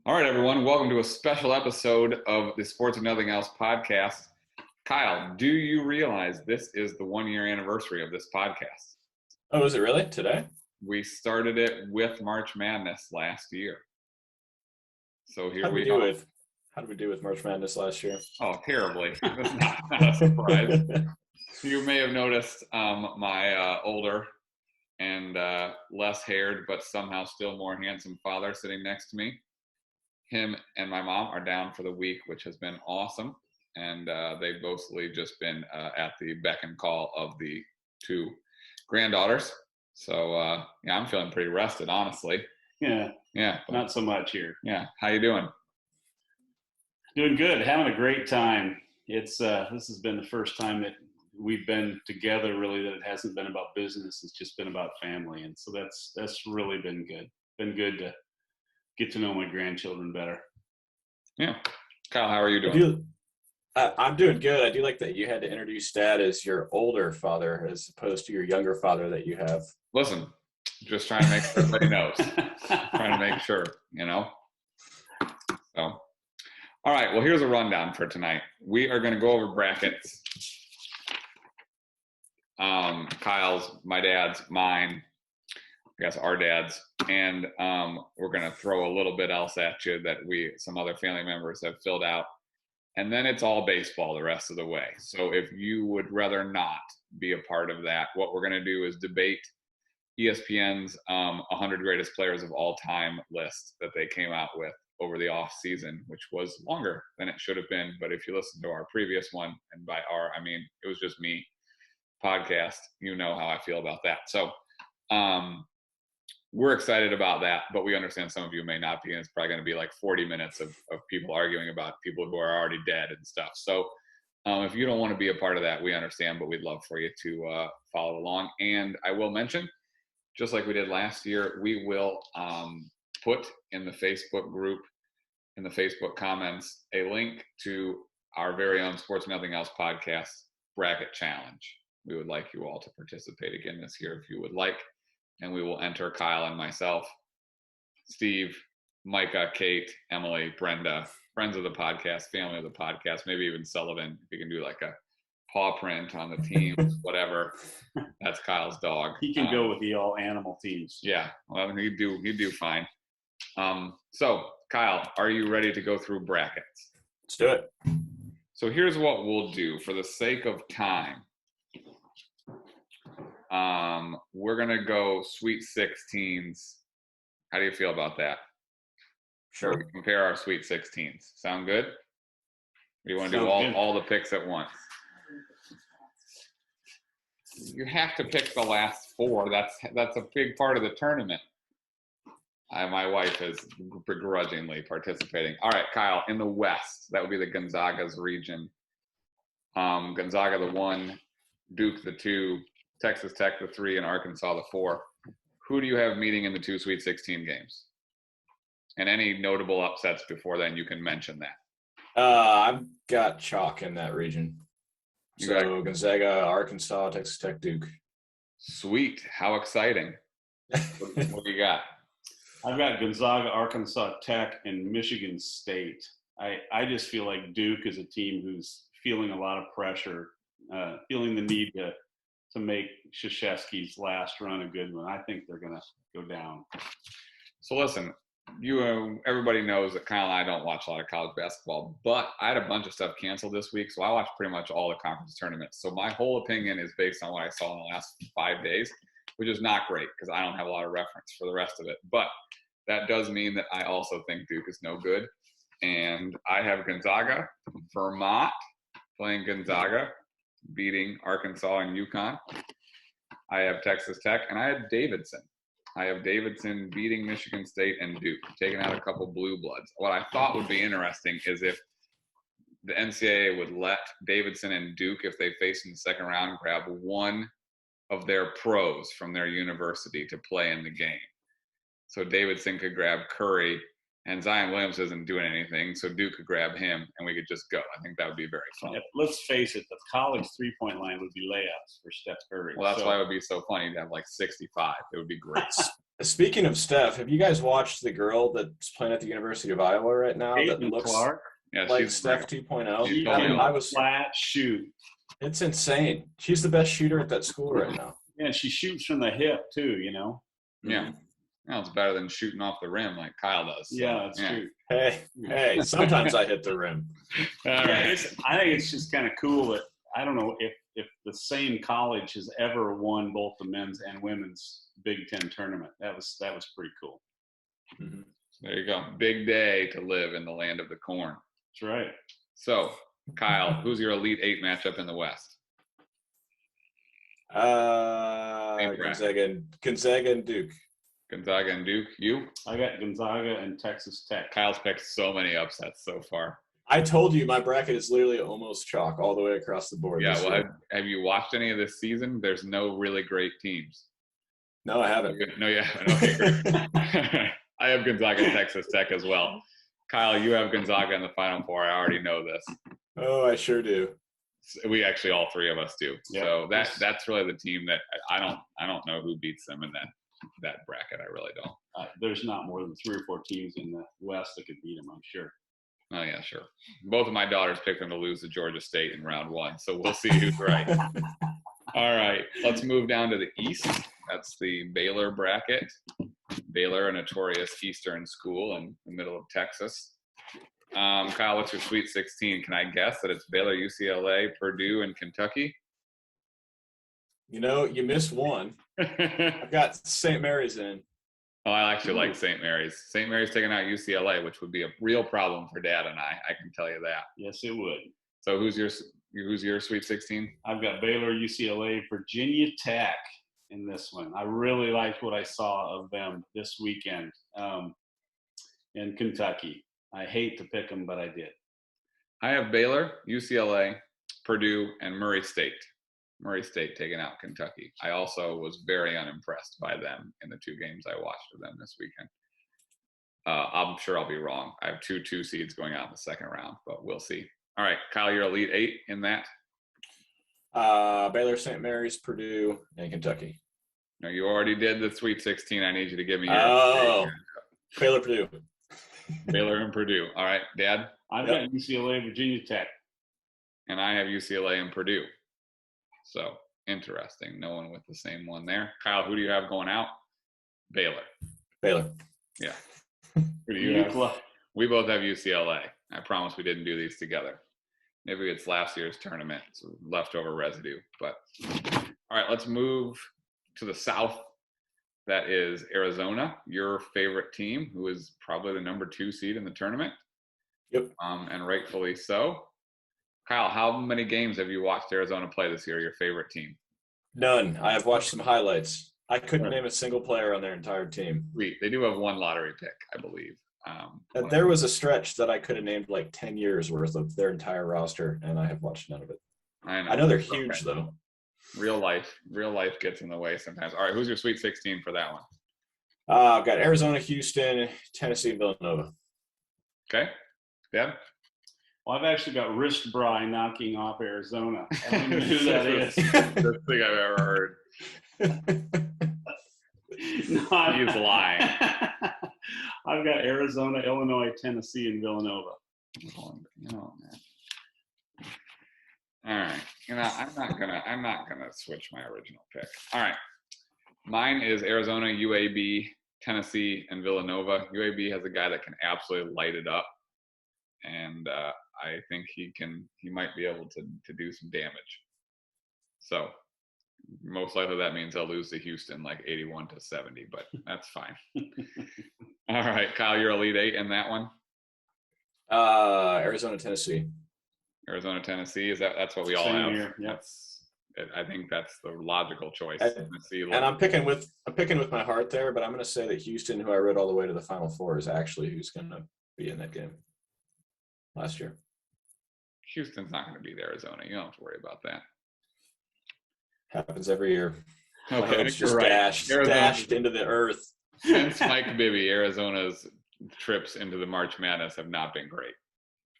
All right, everyone. Welcome to a special episode of the Sports and Nothing Else podcast. Kyle, do you realize this is the 1-year anniversary of this podcast? Oh, is it really? Today? We started it with March Madness last year. So here How did we are. How did we do with March Madness last year? Oh, terribly. That's not a surprise. You may have noticed my older and less haired, but somehow still more handsome father sitting next to me. Him and my mom are down for the week, which has been awesome. And they've mostly just been at the beck and call of the two granddaughters. So, yeah, I'm feeling pretty rested, honestly. Yeah, But, not so much here. yeah. How you doing? Doing good, having a great time. It's this has been the first time that we've been together really that it hasn't been about business. It's just been about family, and so that's really been good. Been good to get to know my grandchildren better. Yeah. Kyle, how are you doing? I'm doing good. I do like that you had to introduce Dad as your older father as opposed to your younger father that you have. Listen, just trying to make sure everybody knows. Trying to make sure, So, all right. Well, here's a rundown for tonight. We are going to go over brackets. Kyle's, my dad's, mine, I guess our dad's, and we're going to throw a little bit else at you that some other family members have filled out. And then it's all baseball the rest of the way. So if you would rather not be a part of that, what we're going to do is debate ESPN's 100 greatest players of all time list that they came out with over the off season, which was longer than it should have been. But if you listen to our previous one, and by our, I mean, it was just me podcast, you know how I feel about that. So we're excited about that, but we understand some of you may not be, and it's probably going to be like 40 minutes of people arguing about people who are already dead and stuff. So if you don't want to be a part of that, we understand, but we'd love for you to follow along. And I will mention, just like we did last year, we will put in the Facebook group, in the Facebook comments, a link to our very own Sports Nothing Else podcast bracket challenge. We would like you all to participate again this year if you would like. And we will enter Kyle and myself, Steve, Micah, Kate, Emily, Brenda, friends of the podcast, family of the podcast, maybe even Sullivan, if you can do like a paw print on the teams, whatever. That's Kyle's dog. He can go with the all animal teams. Yeah, well, he'd do fine. So, Kyle, are you ready to go through brackets? Let's do it. So here's what we'll do for the sake of time. We're going to go Sweet 16s. How do you feel about that? Sure. So we compare our Sweet 16s. Sound good? Or do you want to do Sounds good. all the picks at once? You have to pick the last four. That's a big part of the tournament. My wife is begrudgingly participating. All right, Kyle, in the West, that would be the Gonzaga's region. Gonzaga the 1, Duke the 2, Texas Tech the 3, and Arkansas the 4. Who do you have meeting in the 2 Sweet 16 games? And any notable upsets before then, you can mention that. I've got chalk in that region. You So got Gonzaga, Arkansas, Texas Tech, Duke. Sweet. How exciting. What do you got? I've got Gonzaga, Arkansas Tech, and Michigan State. I just feel like Duke is a team who's feeling a lot of pressure, feeling the need to make Krzyzewski's last run a good one. I think they're going to go down. So listen, everybody knows that Kyle and I don't watch a lot of college basketball, but I had a bunch of stuff canceled this week, so I watched pretty much all the conference tournaments. So my whole opinion is based on what I saw in the last 5 days, which is not great because I don't have a lot of reference for the rest of it. But that does mean that I also think Duke is no good. And I have Gonzaga, Vermont playing Gonzaga, beating Arkansas and UConn. I have Texas Tech, and I have Davidson. I have Davidson beating Michigan State and Duke, taking out a couple blue bloods. What I thought would be interesting is if the NCAA would let Davidson and Duke, if they face in the second round, grab one of their pros from their university to play in the game. So Davidson could grab Curry, and Zion Williams isn't doing anything, so Duke could grab him, and we could just go. I think that would be very fun. Yeah, let's face it, the college three-point line would be layups for Steph Curry. Well, that's why it would be so funny to have like 65. It would be great. Speaking of Steph, have you guys watched the girl that's playing at the University of Iowa right now that Caitlin looks Clark. Yeah, like she's Steph great. 2.0? She's She totally can I awesome. was. flat shoot. It's insane. She's the best shooter at that school right now. Yeah, she shoots from the hip too. Yeah. Well, it's better than shooting off the rim like Kyle does. So, Yeah, that's true. Hey, sometimes I hit the rim. All Yeah, right. I think it's just kind of cool that I don't know if the same college has ever won both the men's and women's Big Ten tournament. That was pretty cool. Mhm. There you go. Big day to live in the land of the corn. That's right. So, Kyle, who's your Elite Eight matchup in the West? Gonzaga and Duke. Gonzaga and Duke. You? I got Gonzaga and Texas Tech. Kyle's picked so many upsets so far. I told you my bracket is literally almost chalk all the way across the board. Yeah, this well, year. have you watched any of this season? There's no really great teams. No, I haven't. No, yeah. Okay, great. I have Gonzaga and Texas Tech as well. Kyle, you have Gonzaga in the Final Four. I already know this. Oh, I sure do. We actually, all three of us do. Yep. So that's really the team that I don't know who beats them in that bracket. I really don't. There's not more than 3 or 4 teams in the West that could beat them, I'm sure. Oh yeah, sure. Both of my daughters picked them to lose to Georgia State in round 1, so we'll see who's right. All right, let's move down to the East. That's the Baylor bracket. Baylor, a notorious Eastern school in the middle of Texas. Kyle, what's your Sweet 16? Can I guess that it's Baylor, UCLA, Purdue, and Kentucky? You missed one. I've got St. Mary's in. Oh, I actually like St. Mary's. St. Mary's taking out UCLA, which would be a real problem for Dad and I can tell you that. Yes, it would. So who's your Sweet 16? I've got Baylor, UCLA, Virginia Tech in this one. I really liked what I saw of them this weekend. And Kentucky. I hate to pick them, but I did. I have Baylor, UCLA, Purdue, and Murray State. Murray State taking out Kentucky. I also was very unimpressed by them in the 2 games I watched of them this weekend. I'm sure I'll be wrong. I have 2 seeds going out in the second round, but we'll see. All right, Kyle, your Elite Eight in that? Baylor, St. Mary's, Purdue, and Kentucky. No, you already did the Sweet 16. I need you to give me your Baylor, Purdue. Baylor and Purdue. All right, Dad? I've got UCLA, Virginia Tech. And I have UCLA and Purdue. So, interesting. No one with the same one there. Kyle, who do you have going out? Baylor. Yeah. Who do you have? We both have UCLA. I promise we didn't do these together. Maybe it's last year's tournament. It's leftover residue. But all right, let's move to the South. That is Arizona, your favorite team, who is probably the number 2 seed in the tournament. Yep. And rightfully so. Kyle, how many games have you watched Arizona play this year, your favorite team? None. I have watched some highlights. I couldn't name a single player on their entire team. Sweet. They do have 1 lottery pick, I believe. There was a stretch that I could have named like 10 years worth of their entire roster, and I have watched none of it. I know they're huge, though. Real life gets in the way sometimes. All right, who's your Sweet 16 for that one? I've got Arizona, Houston, Tennessee, and Villanova. Okay. Deb? Well, I've actually got Rich Bry knocking off Arizona. I don't know who that is. Best thing I've ever heard. No, He's lying. I've got Arizona, Illinois, Tennessee, and Villanova. Oh, man. All right. I'm not gonna switch my original pick. All right. Mine is Arizona, UAB, Tennessee, and Villanova. UAB has a guy that can absolutely light it up. And I think he might be able to do some damage. So most likely that means they'll lose to Houston like 81-70, but that's fine. All right, Kyle, your Elite Eight in that one? Arizona, Tennessee. Arizona, Tennessee. That's what we all have. Here. Yep. I think that's the logical choice. And I'm picking with my heart there, but I'm going to say that Houston, who I rode all the way to the Final Four, is actually who's going to be in that game last year. Houston's not going to beat Arizona. You don't have to worry about that. Happens every year. Okay, it's just dashed into the earth. Since Mike Bibby, Arizona's trips into the March Madness have not been great.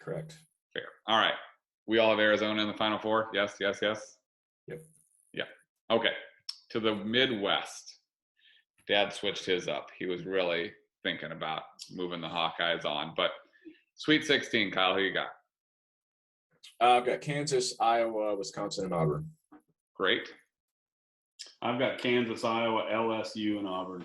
Correct. Fair. All right. We all have Arizona in the Final Four? Yes. Yep. Yeah. Okay. To the Midwest. Dad switched his up. He was really thinking about moving the Hawkeyes on. But Sweet 16, Kyle, who you got? I've got Kansas, Iowa, Wisconsin, and Auburn. Great. I've got Kansas, Iowa, LSU, and Auburn.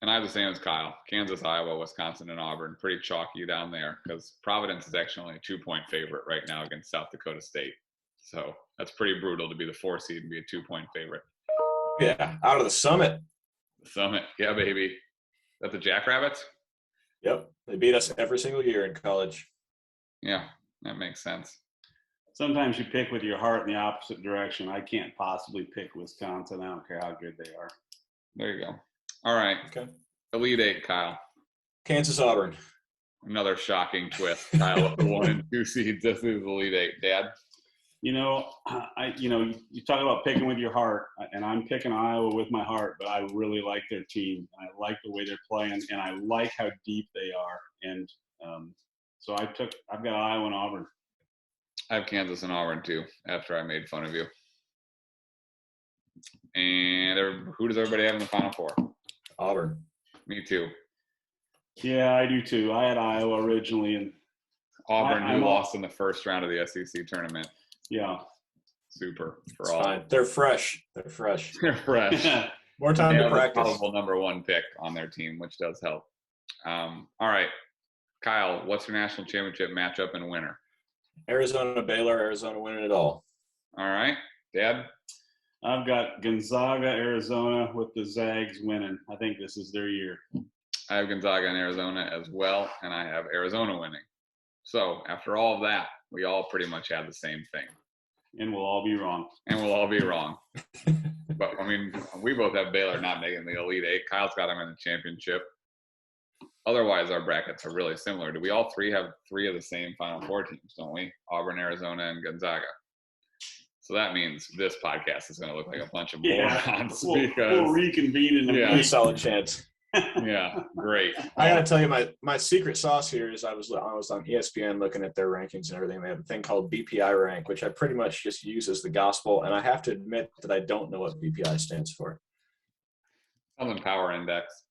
And I have the same as Kyle. Kansas, Iowa, Wisconsin, and Auburn. Pretty chalky down there because Providence is actually only a 2-point favorite right now against South Dakota State. So that's pretty brutal to be the 4 seed and be a 2-point favorite. Yeah, out of the Summit. The Summit. Yeah, baby. Is that the Jackrabbits? Yep, they beat us every single year in college. Yeah, that makes sense. Sometimes you pick with your heart in the opposite direction. I can't possibly pick Wisconsin. I don't care how good they are. There you go. All right. Okay. Elite Eight, Kyle. Kansas, Auburn. Another shocking twist. Kyle with the 1 and 2 seeds. This is Elite Eight. Dad? You talk about picking with your heart, and I'm picking Iowa with my heart, but I really like their team. I like the way they're playing, and I like how deep they are. And so I've got Iowa and Auburn. I have Kansas and Auburn too, after I made fun of you. And who does everybody have in the Final Four? Auburn. Me too. Yeah, I do too. I had Iowa originally, and Auburn, who lost in the first round of the SEC tournament. Yeah. Super. It's fine. They're fresh. They're fresh. They're fresh. More time to practice. Probable number 1 pick on their team, which does help. All right. Kyle, what's your national championship matchup and winner? Arizona, Baylor, Arizona winning it all. All right. Dad? I've got Gonzaga, Arizona with the Zags winning. I think this is their year. I have Gonzaga and Arizona as well, and I have Arizona winning. So after all of that, we all pretty much have the same thing. And we'll all be wrong. But, I mean, we both have Baylor not making the Elite Eight. Kyle's got them in the championship. Otherwise, our brackets are really similar. Do we all three have 3 of the same Final Four teams, don't we? Auburn, Arizona, and Gonzaga. So that means this podcast is going to look like a bunch of morons. We'll reconvene in a pretty solid chance. Yeah, great. I got to tell you, my secret sauce here is I was on ESPN looking at their rankings and everything. They have a thing called BPI rank, which I pretty much just use as the gospel. And I have to admit that I don't know what BPI stands for. Southern Power Index.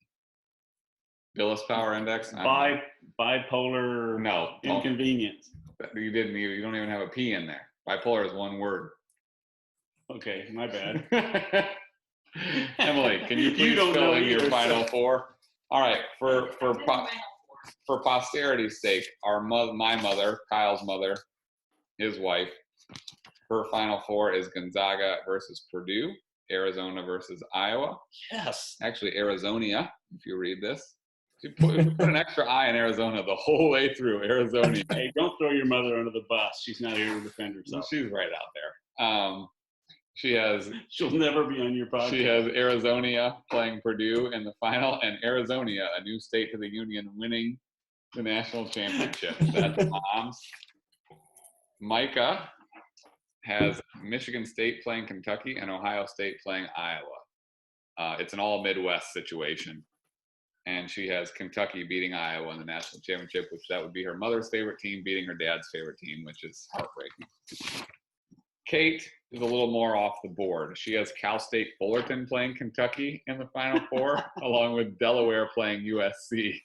Billis Power Index. Bipolar. No. Inconvenience. You didn't. You don't even have a P in there. Bipolar is 1 word. Okay, my bad. Emily, can you please fill in your Final Four? All right, for posterity's sake, my mother, Kyle's mother, his wife, her Final Four is Gonzaga versus Purdue, Arizona versus Iowa. Yes. Actually, Arizonia, if you read this. You put an extra I in Arizona the whole way through. Arizona. Hey, don't throw your mother under the bus. She's not here to defend herself. She's right out there. She'll never be on your podcast. She has Arizonia playing Purdue in the final, and Arizonia, a new state to the union, winning the national championship. That's Mom's. Micah has Michigan State playing Kentucky and Ohio State playing Iowa. It's an all Midwest situation. And she has Kentucky beating Iowa in the national championship, which that would be her mother's favorite team beating her dad's favorite team, which is heartbreaking. Kate is a little more off the board. She has Cal State Fullerton playing Kentucky in the Final Four, along with Delaware playing USC.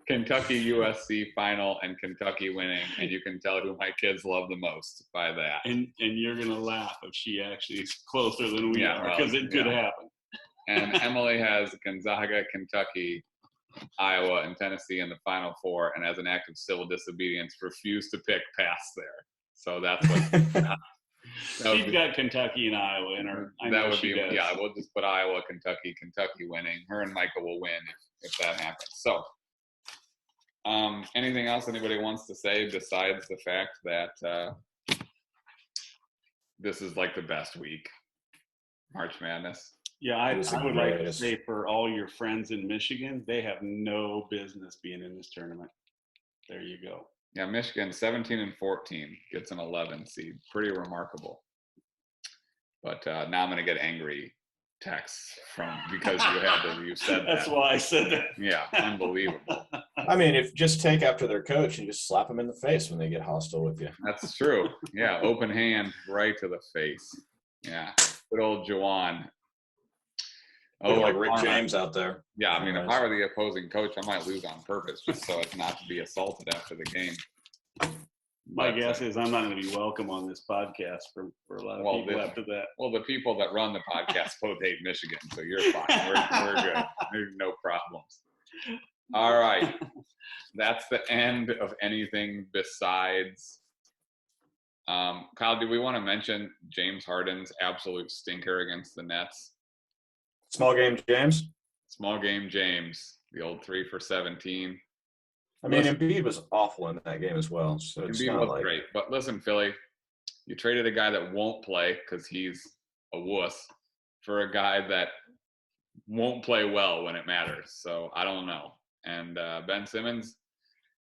Kentucky USC final and Kentucky winning, and you can tell who my kids love the most by that. And you're gonna laugh if she actually is closer than we are, because it could happen. And Emily has Gonzaga, Kentucky, Iowa, and Tennessee in the Final Four, and as an act of civil disobedience, refused to pick past there. So that's what. She's got Kentucky and Iowa in her. Yeah. We'll just put Iowa, Kentucky winning. Her and Micah will win if that happens. So, anything else anybody wants to say besides the fact that this is like the best week, March Madness? Yeah, I would like to say for all your friends in Michigan, they have no business being in this tournament. There you go. Yeah, Michigan 17-14 gets an 11 seed. Pretty remarkable. But now I'm going to get angry texts because you said that. That's why I said that. Yeah, unbelievable. I mean, if just take after their coach and just slap them in the face when they get hostile with you. That's true. Yeah, open hand right to the face. Yeah, good old Juwan. Looking like Rick James out there. Yeah, I mean, if I were the opposing coach, I might lose on purpose just so as not to be assaulted after the game. My guess is I'm not going to be welcome on this podcast for a lot of people after that. Well, the people that run the podcast both hate Michigan, so you're fine. We're good. There's no problems. All right. That's the end of anything besides Kyle, do we want to mention James Harden's absolute stinker against the Nets? Small game James? Small game James, the old 3 for 17. I mean, Embiid was awful in that game as well. So it's Embiid was great. But listen, Philly, you traded a guy that won't play because he's a wuss for a guy that won't play well when it matters. So I don't know. And Ben Simmons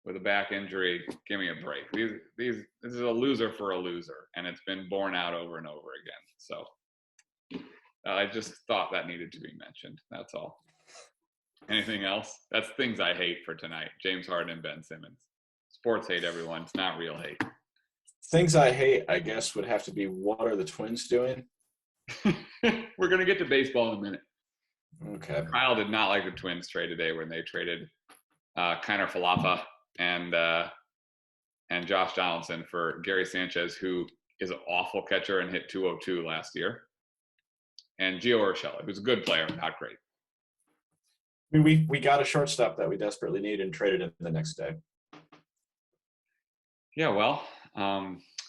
with a back injury, give me a break. This is a loser for a loser, and it's been borne out over and over again. So I just thought that needed to be mentioned. That's all. Anything else? That's things I hate for tonight. James Harden and Ben Simmons. Sports hate, everyone. It's not real hate. Things I hate, I guess, would have to be, what are the Twins doing? We're going to get to baseball in a minute. Okay. Kyle did not like the Twins trade today when they traded Kiner Falefa and Josh Donaldson for Gary Sanchez, who is an awful catcher and hit 202 last year, and Gio Urshela, who's a good player, not great. I mean, we got a shortstop that we desperately need and traded him the next day. Yeah, well,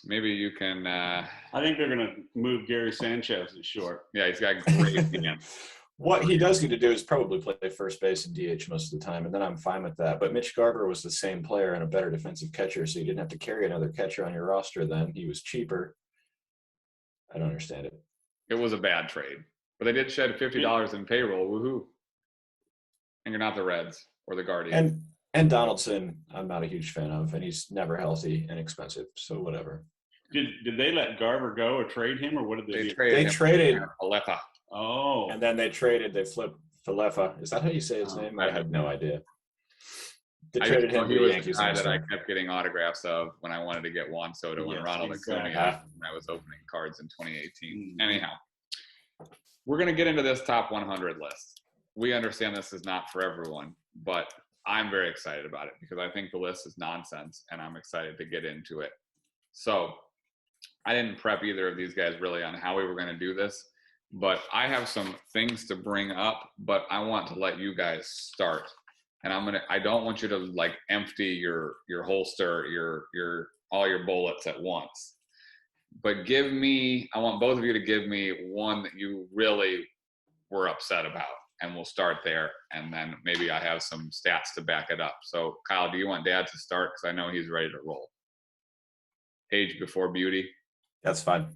maybe you can. I think they're going to move Gary Sanchez to short. Yeah, he's got great hands. What he does need to do is probably play first base and DH most of the time, and then I'm fine with that. But Mitch Garver was the same player and a better defensive catcher, so you didn't have to carry another catcher on your roster then. He was cheaper. I don't understand it. It was a bad trade. But they did shed $50 in payroll. Woohoo. And you're not the Reds or the Guardians. And Donaldson, I'm not a huge fan of, and he's never healthy and expensive, so whatever. Did they let Garver go or trade him, or what did they do? They traded Falefa. Oh. And then they flipped Falefa. Is that how you say his name? I had no idea. They traded him to the Yankees. Guy that I kept getting autographs of when I wanted to get Juan Soto and Ronald Acuna when I was opening cards in 2018. Anyhow, we're going to get into this top 100 list. We understand this is not for everyone, but I'm very excited about it because I think the list is nonsense, and I'm excited to get into it. So I didn't prep either of these guys really on how we were going to do this, but I have some things to bring up, but I want to let you guys start. And I don't want you to like empty your holster, all your bullets at once. But I want both of you to give me one that you really were upset about. And we'll start there, and then maybe I have some stats to back it up. So, Kyle, do you want Dad to start? Because I know he's ready to roll. Age before beauty. That's fine.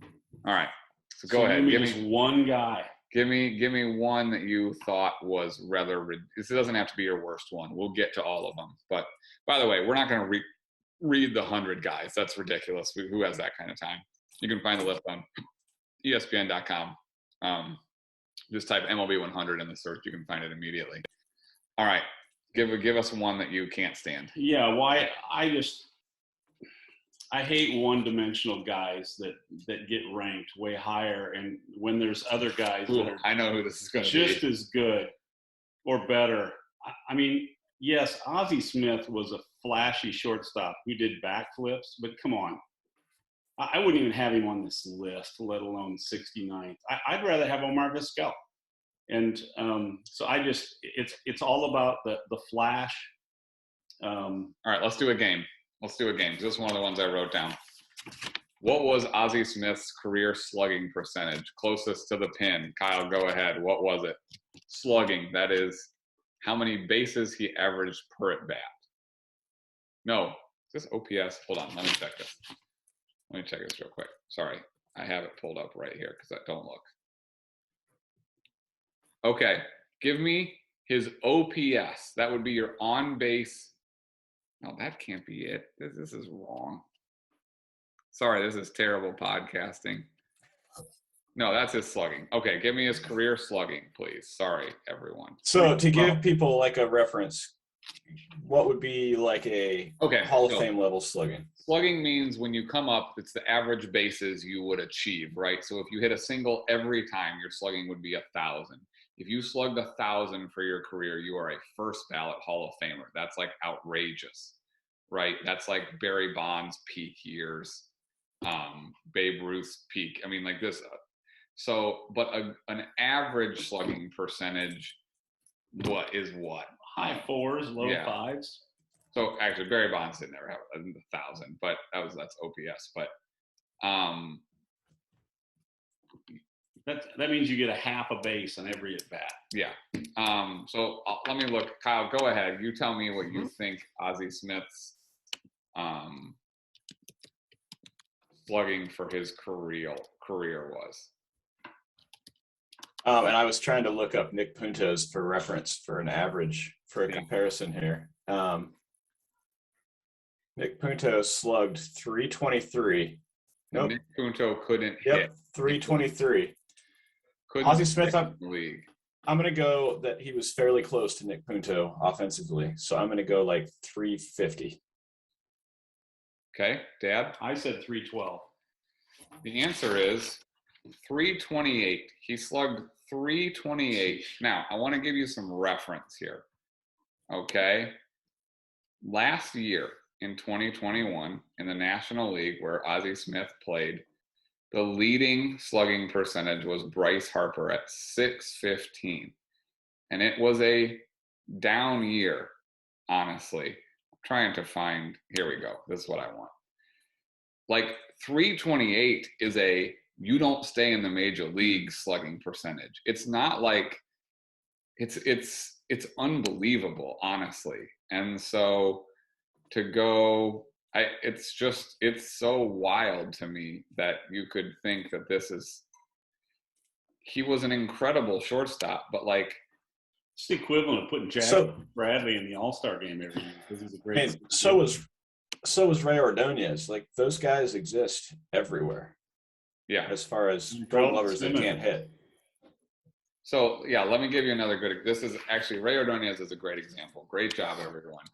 All right. So go ahead. Give me one guy. Give me one that you thought was rather. This doesn't have to be your worst one. We'll get to all of them. But by the way, we're not going to read the 100 guys. That's ridiculous. Who has that kind of time? You can find the list on ESPN.com. Just type MLB 100 in the search. You can find it immediately. All right. Give us one that you can't stand. Yeah. Why? I hate one-dimensional guys that get ranked way higher, and when there's other guys that are I know who this is going to be. Just as good or better. I mean, yes, Ozzie Smith was a flashy shortstop who did backflips, but come on. I wouldn't even have him on this list, let alone 69th. I'd rather have Omar Vizquel. And so it's all about the flash. All right, let's do a game. This is one of the ones I wrote down. What was Ozzie Smith's career slugging percentage? Closest to the pin. Kyle, go ahead. What was it? Slugging, that is how many bases he averaged per at bat. No, is this OPS? Hold on, let me check this. Let me check this real quick. Sorry, I have it pulled up right here because I don't look. Okay, give me his OPS. That would be your on-base. No, that can't be it. This is wrong. Sorry, this is terrible podcasting. No, that's his slugging. Okay, give me his career slugging, please. Sorry, everyone. So to give people like a reference, what would be like a Hall of Fame level slugging? Slugging means when you come up, it's the average bases you would achieve, right? So if you hit a single every time, your slugging would be 1,000. if you slugged 1,000 for your career, you are a first ballot Hall of Famer. That's like outrageous, right? That's like Barry Bonds' peak years, Babe Ruth's peak. I mean, like this. So, but an average slugging percentage, what? High fours, low fives. So actually, Barry Bonds didn't ever have 1,000, but that's OPS. But that means you get a half a base on every at bat. Yeah. So let me look. Kyle, go ahead. You tell me what you think Ozzie Smith's slugging for his career was. And I was trying to look up Nick Punto's for reference for an average for a comparison here. Nick Punto slugged 323. Nope. Nick Punto couldn't hit. 323. Ozzie Smith, I'm going to go that he was fairly close to Nick Punto offensively. So I'm going to go like 350. Okay, Dad? I said 312. The answer is 328. He slugged 328. Now, I want to give you some reference here. Okay? Last year in 2021 in the National League where Ozzie Smith played, the leading slugging percentage was Bryce Harper at 615. And it was a down year, honestly. I'm trying to find, here we go. This is what I want. Like 328 is you don't stay in the major league slugging percentage. It's not like, it's unbelievable, honestly. And so to go, it's so wild to me that you could think that he was an incredible shortstop, but like. It's the equivalent of putting Jack Bradley in the All-Star game every year because he's a great. And so was Ray Ordonez. Like those guys exist everywhere. Yeah. As far as Gold Glovers that can't hit. So yeah, let me give you another good. This is actually Ray Ordonez is a great example. Great job, everyone.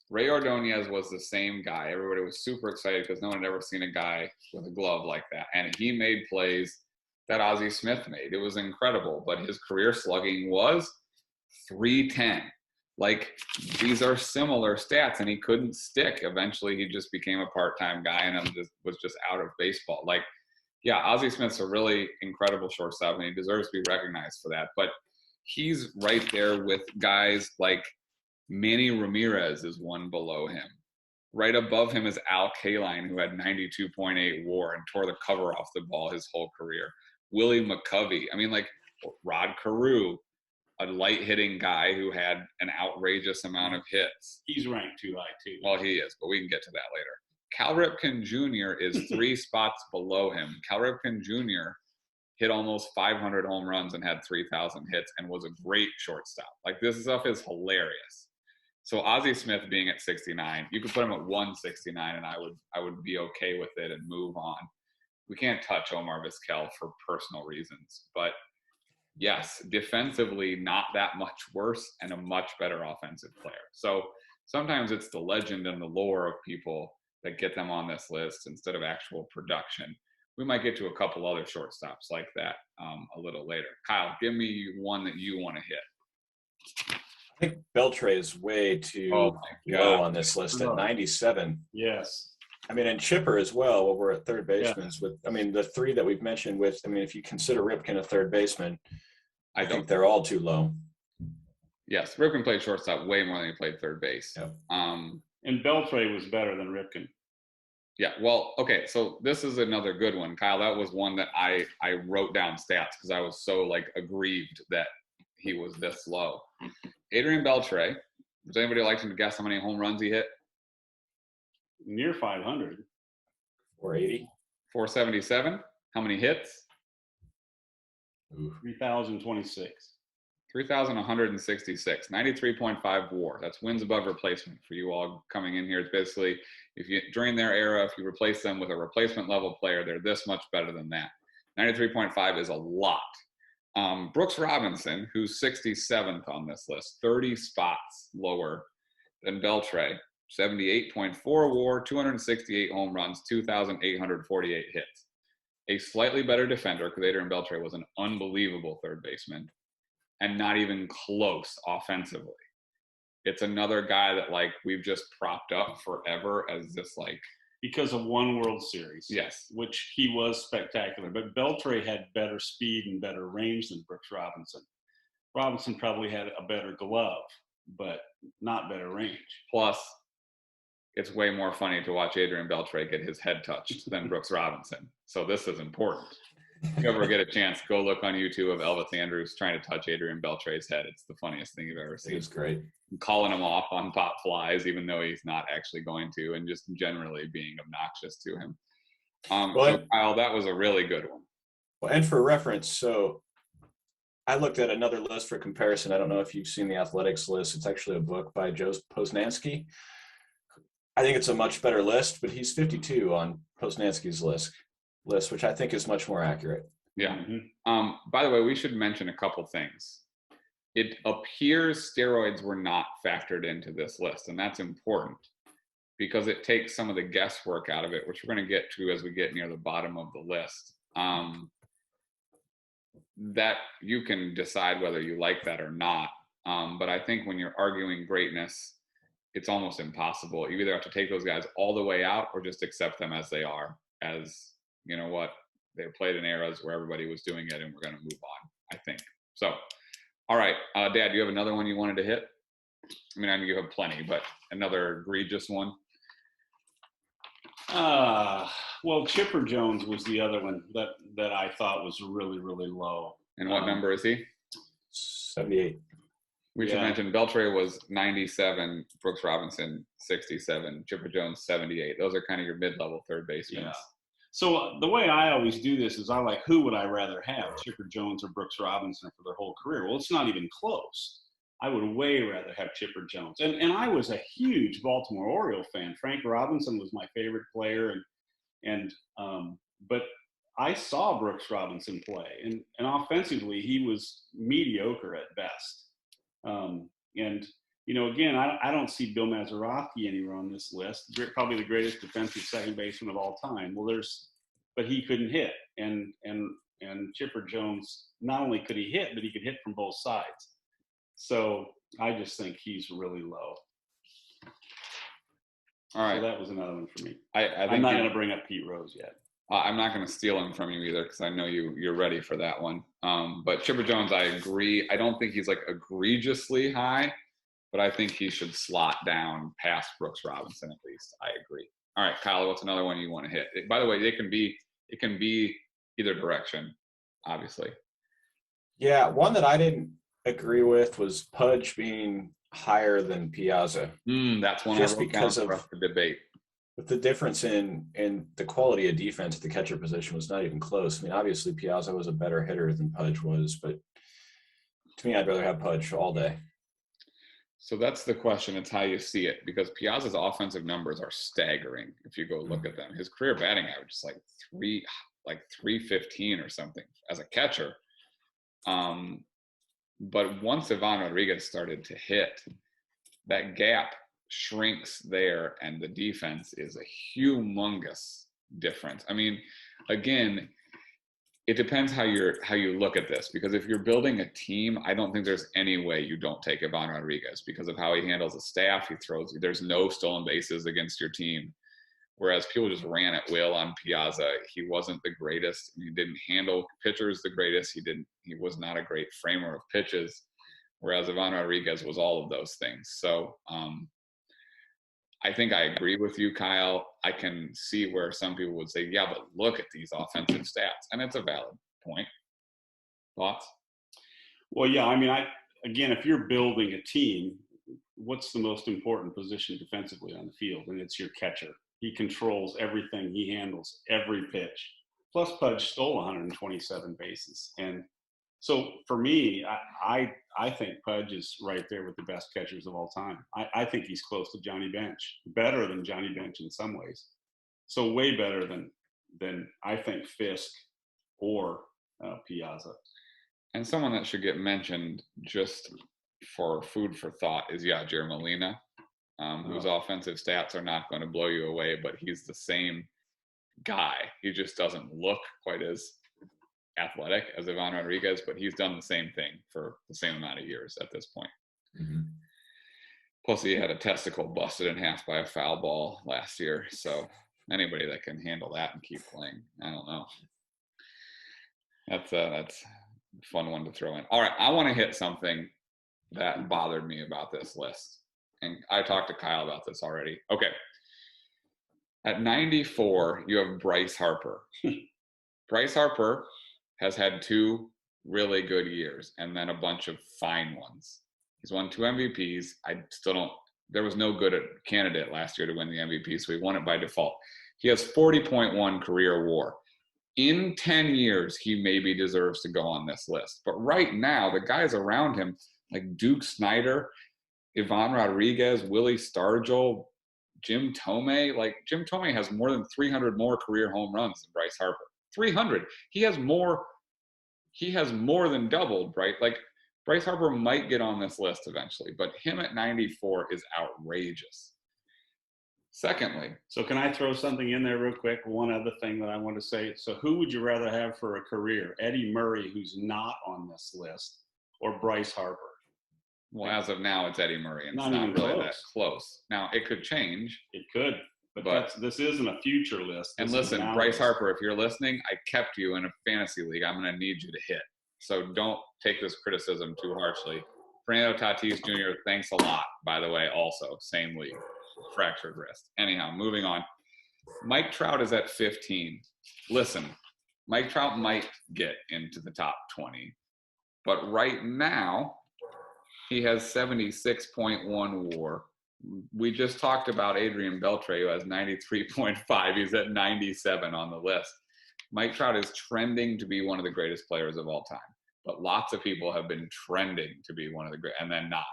Ray Ordonez was the same guy. Everybody was super excited because no one had ever seen a guy with a glove like that. And he made plays that Ozzie Smith made. It was incredible. But his career slugging was 310. Like, these are similar stats, and he couldn't stick. Eventually, he just became a part-time guy and was just out of baseball. Like, yeah, Ozzie Smith's a really incredible shortstop, and he deserves to be recognized for that. But he's right there with guys like Manny Ramirez is one below him. Right above him is Al Kaline, who had 92.8 WAR and tore the cover off the ball his whole career. Willie McCovey. I mean, like Rod Carew, a light-hitting guy who had an outrageous amount of hits. He's ranked too high, too. Well, he is, but we can get to that later. Cal Ripken Jr. is 3 spots below him. Cal Ripken Jr. hit almost 500 home runs and had 3,000 hits and was a great shortstop. Like, this stuff is hilarious. So Ozzie Smith being at 69, you could put him at 169, and I would be okay with it and move on. We can't touch Omar Vizquel for personal reasons, but yes, defensively not that much worse and a much better offensive player. So sometimes it's the legend and the lore of people that get them on this list instead of actual production. We might get to a couple other shortstops like that a little later. Kyle, give me one that you want to hit. I think Beltre is way too low on this list at 97. Yes. I mean, and Chipper as well, while we're at third baseman. The 3 that we've mentioned if you consider Ripken a third baseman, I think they're all too low. Yes, Ripken played shortstop way more than he played third base. Yep. And Beltre was better than Ripken. Yeah, well, okay, so this is another good one, Kyle. That was one that I wrote down stats because I was so aggrieved that he was this low. Adrian Beltre. Does anybody like to guess how many home runs he hit? Near 500. 480. 477. How many hits? 3,026. 3,166. 93.5 WAR. That's wins above replacement for you all coming in here. It's basically, during their era, if you replace them with a replacement level player, they're this much better than that. 93.5 is a lot. Brooks Robinson, who's 67th on this list, 30 spots lower than Beltre, 78.4 WAR, 268 home runs, 2,848 hits. A slightly better defender, because Adrian Beltre was an unbelievable third baseman. and not even close offensively. It's another guy that like we've just propped up forever as this like because of one World Series. Yes. Which he was spectacular. But Beltre had better speed and better range than Brooks Robinson. Robinson probably had a better glove, but not better range. Plus, it's way more funny to watch Adrian Beltre get his head touched than Brooks Robinson. So this is important. If you ever get a chance, go look on YouTube of Elvis Andrus trying to touch Adrian Beltre's head. It's the funniest thing you've ever seen. It's great. Calling him off on pop flies, even though he's not actually going to, and just generally being obnoxious to him. So Kyle, that was a really good one. Well, and for reference, so I looked at another list for comparison. I don't know if you've seen the Athletics list. It's actually a book by Joe Posnanski. I think it's a much better list, but he's 52 on Posnanski's list, which I think is much more accurate. Yeah. By the way, we should mention a couple things. It appears steroids were not factored into this list, and that's important because it takes some of the guesswork out of it, which we're going to get to as we get near the bottom of the list. That you can decide whether you like that or not. But I think when you're arguing greatness, it's almost impossible. You either have to take those guys all the way out or just accept them as they are, as, you know what, they played in eras where everybody was doing it and we're going to move on, I think. So, all right, Dad, do you have another one you wanted to hit? I mean, I know you have plenty, but another egregious one? Well, Chipper Jones was the other one that I thought was really, really low. And what number is he? 78. We should mention Beltre was 97, Brooks Robinson 67, Chipper Jones 78. Those are kind of your mid-level third basemen. Yeah. So the way I always do this is I like, who would I rather have, Chipper Jones or Brooks Robinson for their whole career? Well, it's not even close. I would way rather have Chipper Jones. And I was a huge Baltimore Oriole fan. Frank Robinson was my favorite player, but I saw Brooks Robinson play, and offensively he was mediocre at best. And you know, again, I don't see Bill Mazeroski anywhere on this list. Probably the greatest defensive second baseman of all time. Well, but he couldn't hit, and Chipper Jones, not only could he hit, but he could hit from both sides. So I just think he's really low. All right. So that was another one for me. I'm not going to bring up Pete Rose yet. I'm not going to steal him from you either because I know you're ready for that one. But Chipper Jones, I agree. I don't think he's like egregiously high, but I think he should slot down past Brooks Robinson at least. I agree. All right, Kyle, what's another one you want to hit? By the way, it can be either direction, obviously. Yeah, one that I didn't agree with was Pudge being higher than Piazza. That's one just because of the debate. But the difference in the quality of defense at the catcher position was not even close. I mean, obviously Piazza was a better hitter than Pudge was, but to me, I'd rather have Pudge all day. So that's the question. It's how you see it, because Piazza's offensive numbers are staggering if you go look at them. His career batting average is like 315 or something as a catcher. But once Ivan Rodriguez started to hit, that gap shrinks there, and the defense is a humongous difference. I mean, again, it depends how you look at this, because if you're building a team, I don't think there's any way you don't take Ivan Rodriguez because of how he handles the staff. There's no stolen bases against your team. Whereas people just ran at will on Piazza. He wasn't the greatest. He didn't handle pitchers the greatest. He was not a great framer of pitches. Whereas Ivan Rodriguez was all of those things. So I think I agree with you, Kyle. I can see where some people would say, yeah, but look at these offensive stats. And it's a valid point. Thoughts? Well, yeah, I mean, again, if you're building a team, what's the most important position defensively on the field? And it's your catcher. He controls everything. He handles every pitch. Plus, Pudge stole 127 bases. And so for me, I think Pudge is right there with the best catchers of all time. I think he's close to Johnny Bench, better than Johnny Bench in some ways. So way better than I think Fisk or Piazza. And someone that should get mentioned just for food for thought is Yadier Molina, whose offensive stats are not going to blow you away, but he's the same guy. He just doesn't look quite as athletic as Ivan Rodriguez, but he's done the same thing for the same amount of years at this point. Mm-hmm. Plus, he had a testicle busted in half by a foul ball last year. So anybody that can handle that and keep playing, I don't know. That's a fun one to throw in. All right, I want to hit something that bothered me about this list. And I talked to Kyle about this already. Okay. At 94, you have Bryce Harper. Bryce Harper has had 2 really good years and then a bunch of fine ones. He's won 2 MVPs. There was no good candidate last year to win the MVP, so he won it by default. He has 40.1 career WAR. In 10 years, he maybe deserves to go on this list. But right now, the guys around him, like Duke Snyder, Ivan Rodriguez, Willie Stargell, Jim Thome, like Jim Thome has more than 300 more career home runs than Bryce Harper. 300. He has more than doubled, right? Like Bryce Harper might get on this list eventually, but him at 94 is outrageous. Secondly, so can I throw something in there real quick? One other thing that I want to say. So who would you rather have for a career? Eddie Murray, who's not on this list, or Bryce Harper? Well, as of now, it's Eddie Murray, and Not it's not even really close. that close. Now, it could change. It could, but this isn't a future list. And listen, Bryce Harper, if you're listening, I kept you in a fantasy league. I'm going to need you to hit. So don't take this criticism too harshly. Fernando Tatis Jr., thanks a lot, by the way, also. Same league. Fractured wrist. Anyhow, moving on. Mike Trout is at 15. Listen, Mike Trout might get into the top 20. But right now, he has 76.1 WAR. We just talked about Adrian Beltre, who has 93.5. He's at 97 on the list. Mike Trout is trending to be one of the greatest players of all time. But lots of people have been trending to be one of the great, and then not.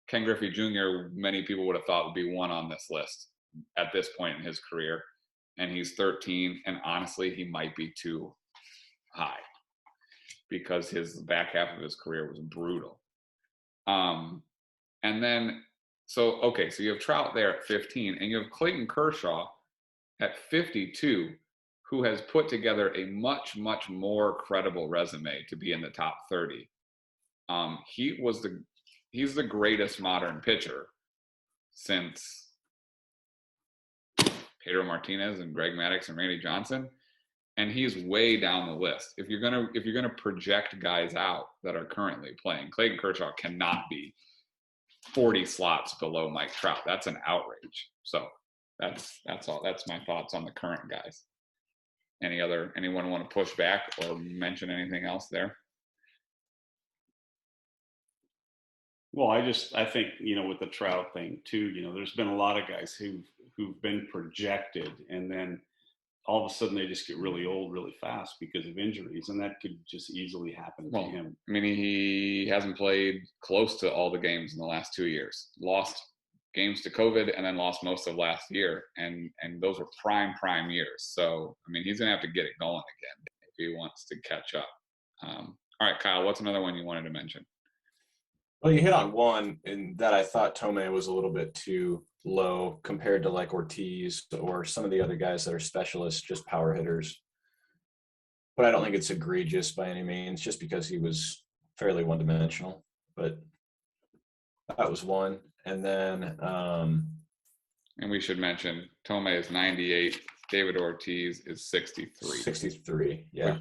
Ken Griffey Jr., many people would have thought would be 1 on this list at this point in his career. And he's 13, and honestly, he might be too high because his back half of his career was brutal. And then, so you have Trout there at 15, and you have Clayton Kershaw at 52, who has put together a much, much more credible resume to be in the top 30. He's the greatest modern pitcher since Pedro Martinez and Greg Maddux and Randy Johnson, and he's way down the list. If you're gonna project guys out that are currently playing, Clayton Kershaw cannot be 40 slots below Mike Trout. That's an outrage. So that's all. That's my thoughts on the current guys. Anyone want to push back or mention anything else there? Well, I think, with the Trout thing too, there's been a lot of guys who've been projected, and then all of a sudden they just get really old really fast because of injuries, and that could just easily happen to him. I mean, he hasn't played close to all the games in the last 2 years. Lost games to COVID and then lost most of last year, and those were prime years. So, I mean, he's going to have to get it going again if he wants to catch up. All right, Kyle, what's another one you wanted to mention? Well, you hit on one in that I thought Thome was a little bit too low compared to like Ortiz or some of the other guys that are specialists, just power hitters. But I don't think it's egregious by any means, just because he was fairly one-dimensional. But that was one. And then and we should mention Thome is 98, David Ortiz is 63. 63, yeah.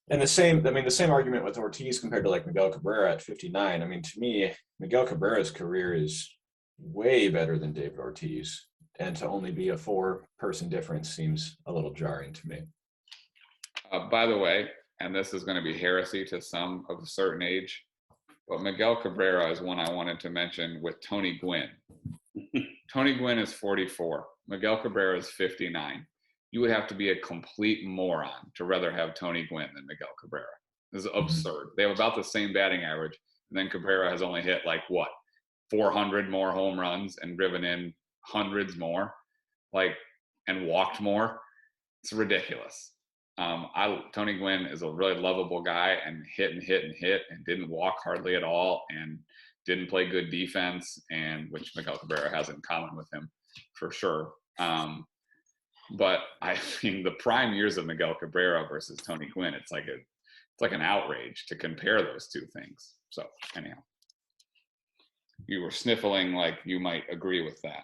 And the same argument with Ortiz compared to like Miguel Cabrera at 59. I mean, to me, Miguel Cabrera's career is way better than David Ortiz, and to only be a 4-person difference seems a little jarring to me. By the way, and this is going to be heresy to some of a certain age, but Miguel Cabrera is one I wanted to mention with Tony Gwynn. Tony Gwynn is 44. Miguel Cabrera is 59. You would have to be a complete moron to rather have Tony Gwynn than Miguel Cabrera. This is absurd. They have about the same batting average, and then Cabrera has only hit 400 more home runs and driven in hundreds more, and walked more. It's ridiculous. Tony Gwynn is a really lovable guy and hit and didn't walk hardly at all and didn't play good defense, and which Miguel Cabrera has in common with him for sure. But I mean, the prime years of Miguel Cabrera versus Tony Gwynn, it's like an outrage to compare those two things. So anyhow, you were sniffling like you might agree with that.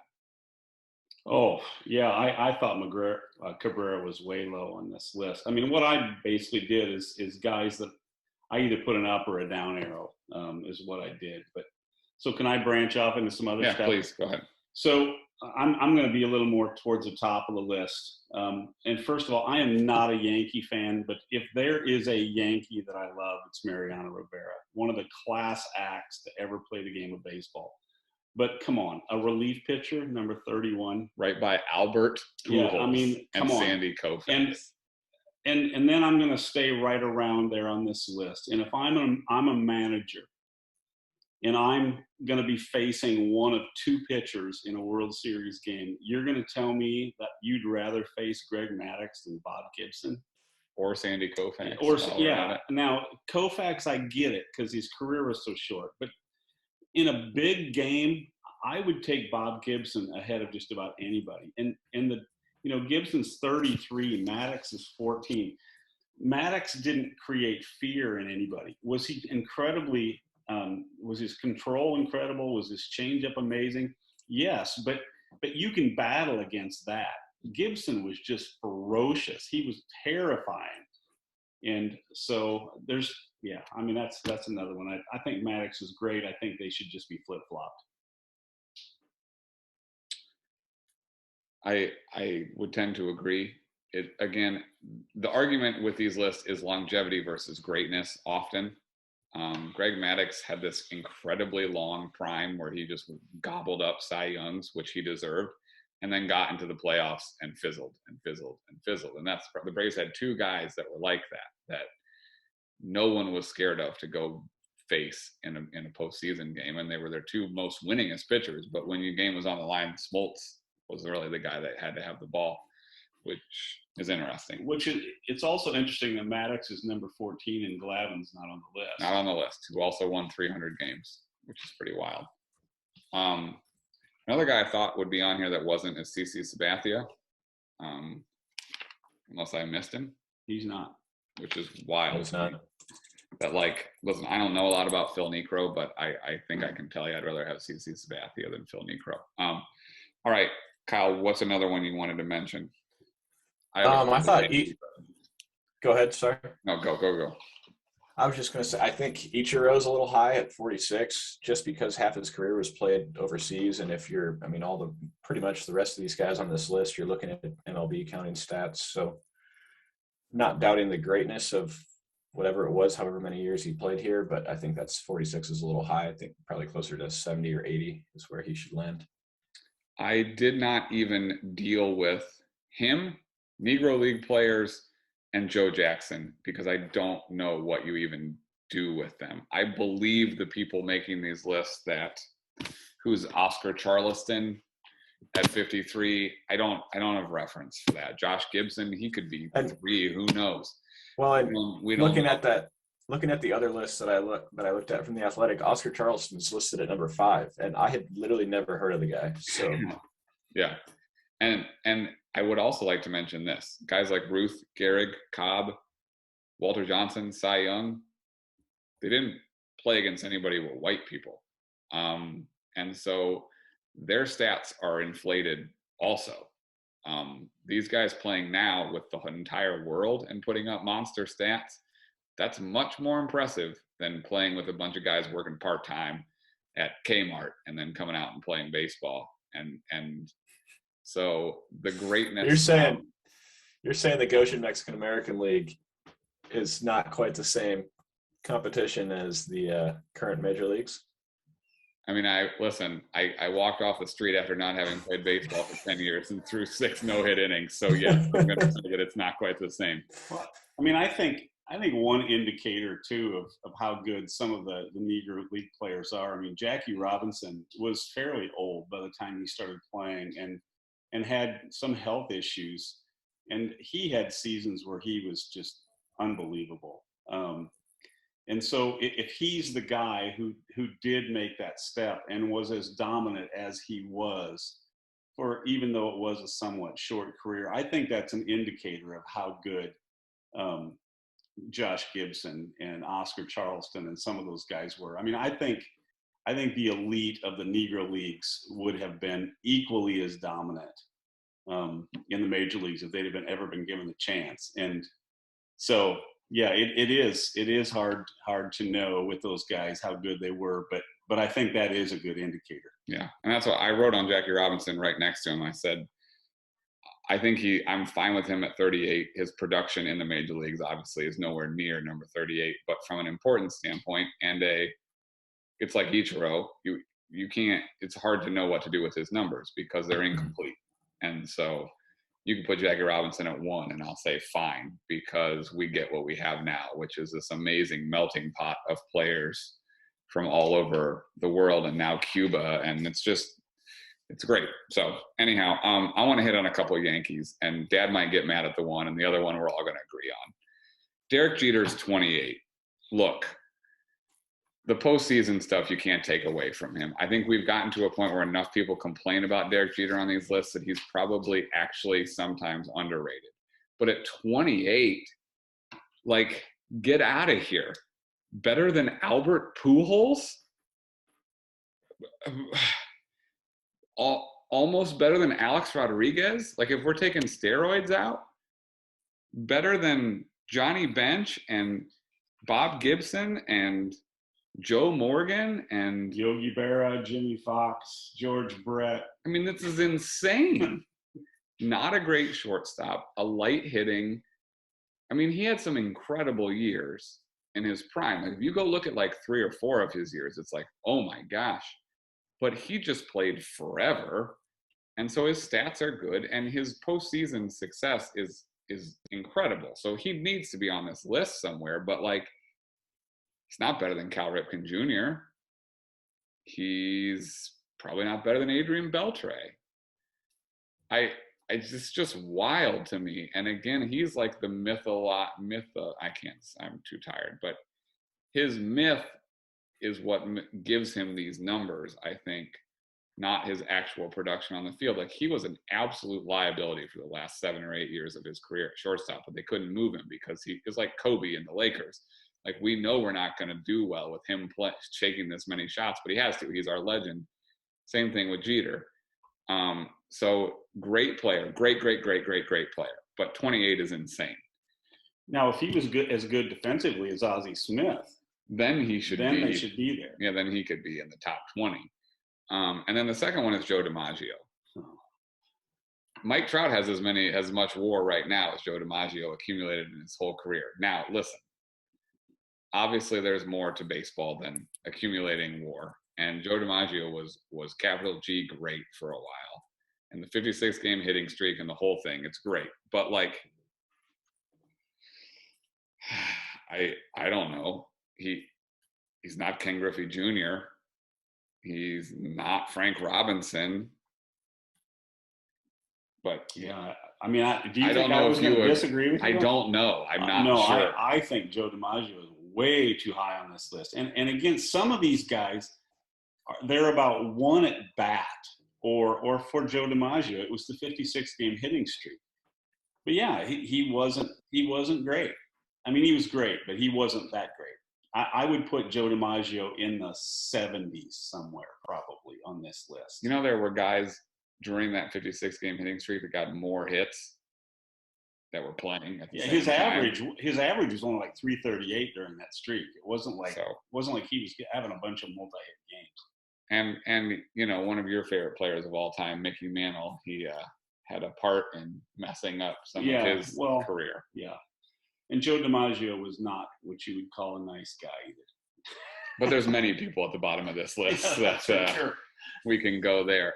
Oh, yeah, I thought Cabrera was way low on this list. I mean, what I basically did is guys that I either put an up or a down arrow is what I did. But so can I branch off into some other stuff? Yeah, please, go ahead. So I'm going to be a little more towards the top of the list. And first of all, I am not a Yankee fan, but if there is a Yankee that I love, it's Mariano Rivera, one of the class acts to ever play the game of baseball. But come on, a relief pitcher, number 31. Right by Albert Pujols, yeah, I mean, and on. Sandy Koufax. And then I'm going to stay right around there on this list. And if I'm a manager and I'm going to be facing one of two pitchers in a World Series game, you're going to tell me that you'd rather face Greg Maddux than Bob Gibson? Or Sandy Koufax. Or, yeah. Now, Koufax, I get it because his career was so short. But in a big game, I would take Bob Gibson ahead of just about anybody. And Gibson's 33, Maddux is 14. Maddux didn't create fear in anybody. Was he incredibly? Was his control incredible? Was his changeup amazing? Yes, but you can battle against that. Gibson was just ferocious. He was terrifying. And so that's another one. I think Maddux is great. I think they should just be flip-flopped. I would tend to agree. Again, the argument with these lists is longevity versus greatness often. Greg Maddux had this incredibly long prime where he just gobbled up Cy Youngs, which he deserved, and then got into the playoffs and fizzled and fizzled and fizzled. And that's the Braves had two guys that were like that no one was scared of to go face in a postseason game, and they were their two most winningest pitchers. But when your game was on the line, Smoltz was really the guy that had to have the ball, which is interesting. It's also interesting that Maddux is number 14 and Glavin's not on the list. Not on the list, who also won 300 games, which is pretty wild. Another guy I thought would be on here that wasn't is CC Sabathia, unless I missed him. He's not. Which is wild. He's not. But listen, I don't know a lot about Phil Niekro, but I think I can tell you I'd rather have CC Sabathia than Phil Niekro. All right, Kyle, what's another one you wanted to mention? I thought go ahead, sorry. No, go. I was just going to say, I think Ichiro's a little high at 46, just because half his career was played overseas. And if pretty much the rest of these guys on this list, you're looking at MLB counting stats. So not doubting the greatness of whatever it was, however many years he played here, but I think that's 46 is a little high. I think probably closer to 70 or 80 is where he should land. I did not even deal with him, Negro League players, and Joe Jackson, because I don't know what you even do with them. I believe the people making these lists who's Oscar Charleston at 53. I don't have reference for that. Josh Gibson, he could be 3. Who knows? Well, looking at the other list that I looked at from The Athletic, Oscar Charleston is listed at number 5, and I had literally never heard of the guy. So yeah, and I would also like to mention this: guys like Ruth, Gehrig, Cobb, Walter Johnson, Cy Young, they didn't play against anybody but white people, and so their stats are inflated also. These guys playing now with the entire world and putting up monster stats, that's much more impressive than playing with a bunch of guys working part-time at Kmart and then coming out and playing baseball. And so the greatness. You're saying the Goshen Mexican American League is not quite the same competition as the current major leagues? I mean, I walked off the street after not having played baseball for 10 years and threw 6 no-hit innings. So yes, I'm going to say that it's not quite the same. Well, I mean, I think one indicator too of how good some of the Negro League players are. I mean, Jackie Robinson was fairly old by the time he started playing and had some health issues, and he had seasons where he was just unbelievable. And so if he's the guy who did make that step and was as dominant as he was, even though it was a somewhat short career, I think that's an indicator of how good Josh Gibson and Oscar Charleston and some of those guys were. I mean, I think the elite of the Negro Leagues would have been equally as dominant in the major leagues if they'd have ever been given the chance. And so, yeah, it is hard to know with those guys how good they were, but I think that is a good indicator. Yeah, and that's what I wrote on Jackie Robinson right next to him. I said, I think I'm fine with him at 38. His production in the major leagues obviously is nowhere near number 38, but from an importance standpoint it's like Ichiro, you can't, it's hard to know what to do with his numbers because they're incomplete. And so you can put Jackie Robinson at 1 and I'll say fine, because we get what we have now, which is this amazing melting pot of players from all over the world and now Cuba. And it's great. So anyhow, I want to hit on a couple of Yankees, and Dad might get mad at the one, and the other one we're all going to agree on. Derek Jeter's 28. Look, the postseason stuff you can't take away from him. I think we've gotten to a point where enough people complain about Derek Jeter on these lists that he's probably actually sometimes underrated. But at 28, like, get out of here. Better than Albert Pujols? Almost better than Alex Rodriguez? Like, if we're taking steroids out? Better than Johnny Bench and Bob Gibson and Joe Morgan and Yogi Berra, Jimmy Fox, George Brett. I mean, this is insane. Not a great shortstop, a light hitting. I mean, he had some incredible years in his prime. Like, if you go look at like 3 or 4 of his years, it's like, oh my gosh. But he just played forever. And so his stats are good, and his postseason success is incredible. So he needs to be on this list somewhere, but like, he's not better than Cal Ripken Jr. He's probably not better than Adrian Beltre. It's just wild to me. And again, he's like the I'm too tired, but his myth is what gives him these numbers, I think, not his actual production on the field. Like, he was an absolute liability for the last 7 or 8 years of his career at shortstop, but they couldn't move him because he was like Kobe in the Lakers. Like, we know we're not going to do well with him shaking this many shots, but he has to. He's our legend. Same thing with Jeter. So great player, great player. But 28 is insane. Now, if he was as good defensively as Ozzie Smith, then they should be there. Yeah, then he could be in the top 20. And then the second one is Joe DiMaggio. Mike Trout has as much WAR right now as Joe DiMaggio accumulated in his whole career. Now, listen. Obviously, there's more to baseball than accumulating WAR. And Joe DiMaggio was capital G great for a while. And the 56-game hitting streak and the whole thing, it's great. But, like, I don't know. He's not Ken Griffey Jr. He's not Frank Robinson. But yeah, I mean, do you I think don't know I was going to disagree with you? I don't know. I'm not sure. I think Joe DiMaggio is way too high on this list. And again, some of these guys, they're about 1 at bat, or for Joe DiMaggio, it was the 56-game hitting streak. But yeah, he wasn't great. I mean, he was great, but he wasn't that great. I would put Joe DiMaggio in the 70s somewhere, probably, on this list. You know, there were guys during that 56-game hitting streak that got more hits that were playing at the same time. His average was only like 338 during that streak. It wasn't like he was having a bunch of multi-hit games. And you know, one of your favorite players of all time, Mickey Mantle, he had a part in messing up some of his career. Yeah. And Joe DiMaggio was not what you would call a nice guy either. But there's many people at the bottom of this list that we can go there.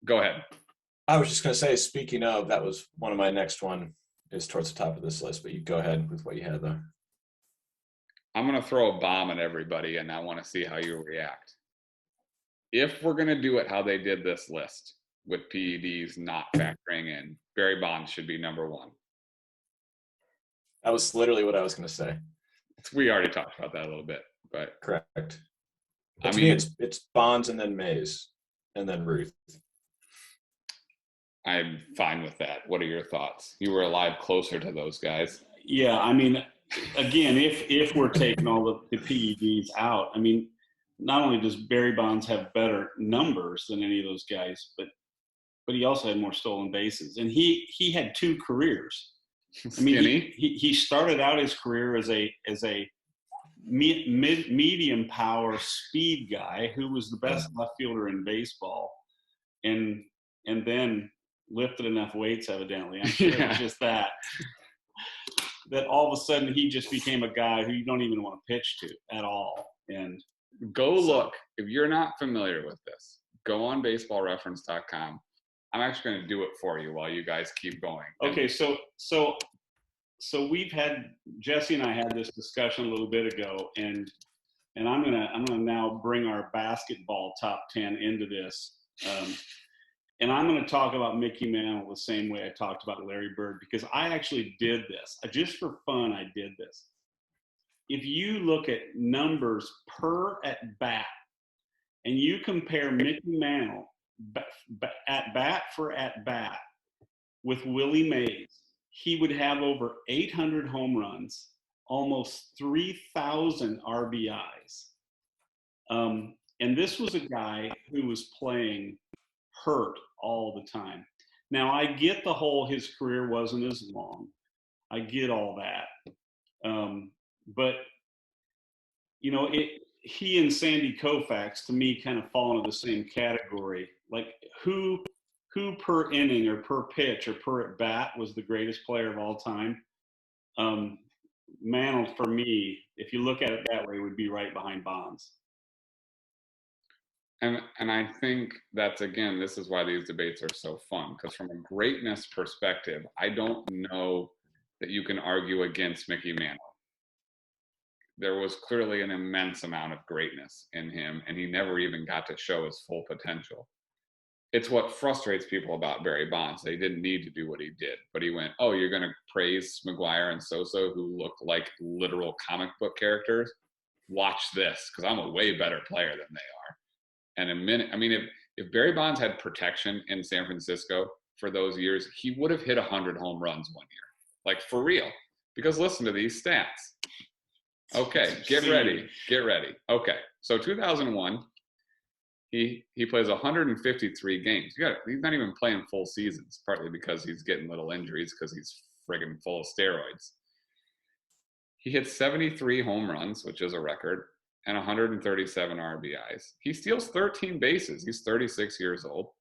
Go ahead. I was just going to say, speaking of, that was one of my next one is towards the top of this list, but you go ahead with what you had there. I'm going to throw a bomb at everybody, and I want to see how you react. If we're going to do it how they did this list, with PEDs not factoring in, Barry Bonds should be number 1. That was literally what I was going to say. We already talked about that a little bit, but correct. To me, it's Bonds and then Mays and then Ruth. I'm fine with that. What are your thoughts? You were alive closer to those guys. Yeah, I mean, again, if we're taking all the PEDs out, I mean, not only does Barry Bonds have better numbers than any of those guys, but he also had more stolen bases, and he had 2 careers. I mean, Skinny. he started out his career as a medium power speed guy who was the best left fielder in baseball, and then lifted enough weights, evidently. I'm sure it was just that all of a sudden he just became a guy who you don't even want to pitch to at all. And Go look. If you're not familiar with this, go on baseballreference.com. I'm actually going to do it for you while you guys keep going. Okay, so we've had, Jesse and I had this discussion a little bit ago, and I'm gonna now bring our basketball top 10 into this, and I'm gonna talk about Mickey Mantle the same way I talked about Larry Bird, because I actually did this just for fun. I did this. If you look at numbers per at bat, and you compare Mickey Mantle at bat for at bat with Willie Mays, he would have over 800 home runs, almost 3,000 RBIs. And this was a guy who was playing hurt all the time. Now, I get the whole his career wasn't as long. I get all that. But, you know, he and Sandy Koufax, to me, kind of fall into the same category. Like, who per inning or per pitch or per at bat was the greatest player of all time? Mantle, for me, if you look at it that way, would be right behind Bonds. And I think that's, again, this is why these debates are so fun, because from a greatness perspective, I don't know that you can argue against Mickey Mantle. There was clearly an immense amount of greatness in him, and he never even got to show his full potential. It's what frustrates people about Barry Bonds. They didn't need to do what he did, but he went, oh, you're going to praise McGwire and Sosa, who look like literal comic book characters? Watch this, because I'm a way better player than they are. And if Barry Bonds had protection in San Francisco for those years, he would have hit 100 home runs one year. Like, for real. Because listen to these stats. Okay, get ready. Okay, so 2001, he plays 153 games. He's not even playing full seasons, partly because he's getting little injuries because he's friggin' full of steroids. He hits 73 home runs, which is a record, and 137 RBIs. He steals 13 bases. He's 36 years old.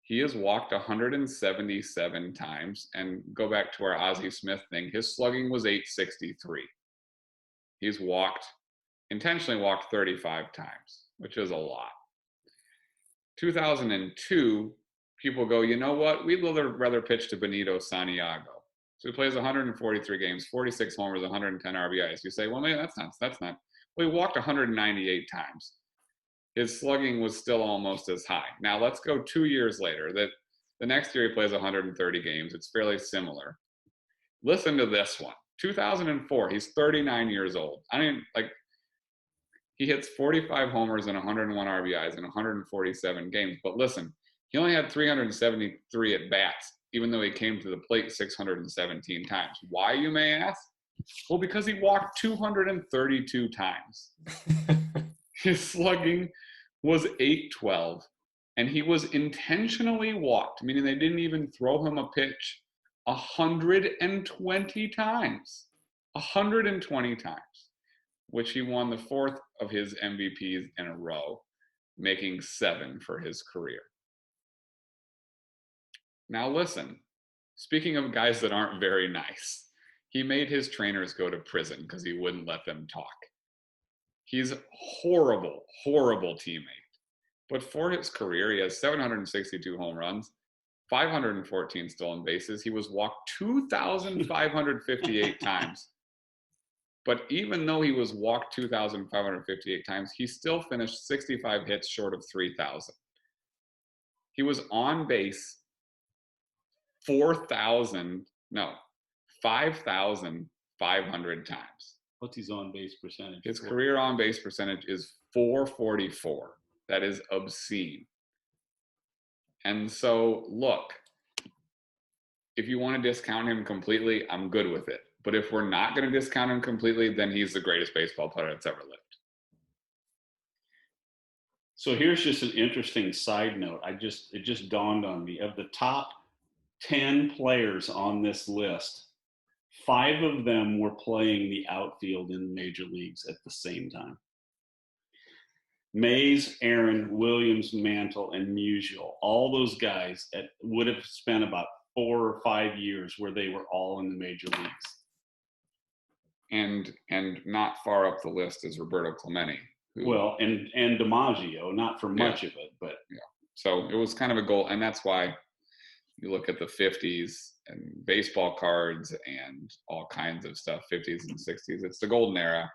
He has walked 177 times. And go back to our Ozzie Smith thing, his slugging was 863. He's intentionally walked 35 times, which is a lot. 2002, people go, you know what? We'd rather pitch to Benito Santiago. So he plays 143 games, 46 homers, 110 RBIs. You say, well, maybe that's not. Well, he walked 198 times. His slugging was still almost as high. Now let's go 2 years later. The next year he plays 130 games. It's fairly similar. Listen to this one. 2004, he's 39 years old. He hits 45 homers and 101 RBIs in 147 games. But listen, he only had 373 at bats, even though he came to the plate 617 times. Why, you may ask? Well, because he walked 232 times. His slugging was 812, and he was intentionally walked, meaning they didn't even throw him a pitch, 120 times. 120 times, which he won the 4th of his MVPs in a row, making 7 for his career. Now listen, speaking of guys that aren't very nice, he made his trainers go to prison because he wouldn't let them talk. He's a horrible, horrible teammate. But for his career, he has 762 home runs, 514 stolen bases. He was walked 2,558 times. But even though he was walked 2,558 times, he still finished 65 hits short of 3,000. He was on base 5,500 times. What's his on-base percentage? His career on-base percentage is 444. That is obscene. And so, look, if you want to discount him completely, I'm good with it. But if we're not going to discount him completely, then he's the greatest baseball player that's ever lived. So here's just an interesting side note. It just dawned on me. Of the top 10 players on this list, 5 of them were playing the outfield in the major leagues at the same time. Mays, Aaron, Williams, Mantle, and Musial, all those guys would have spent about 4 or 5 years where they were all in the major leagues. And not far up the list is Roberto Clemente. Well, and DiMaggio, not for much of it, but yeah. So it was kind of a goal, and that's why you look at the 50s and baseball cards and all kinds of stuff, 50s and 60s. It's the golden era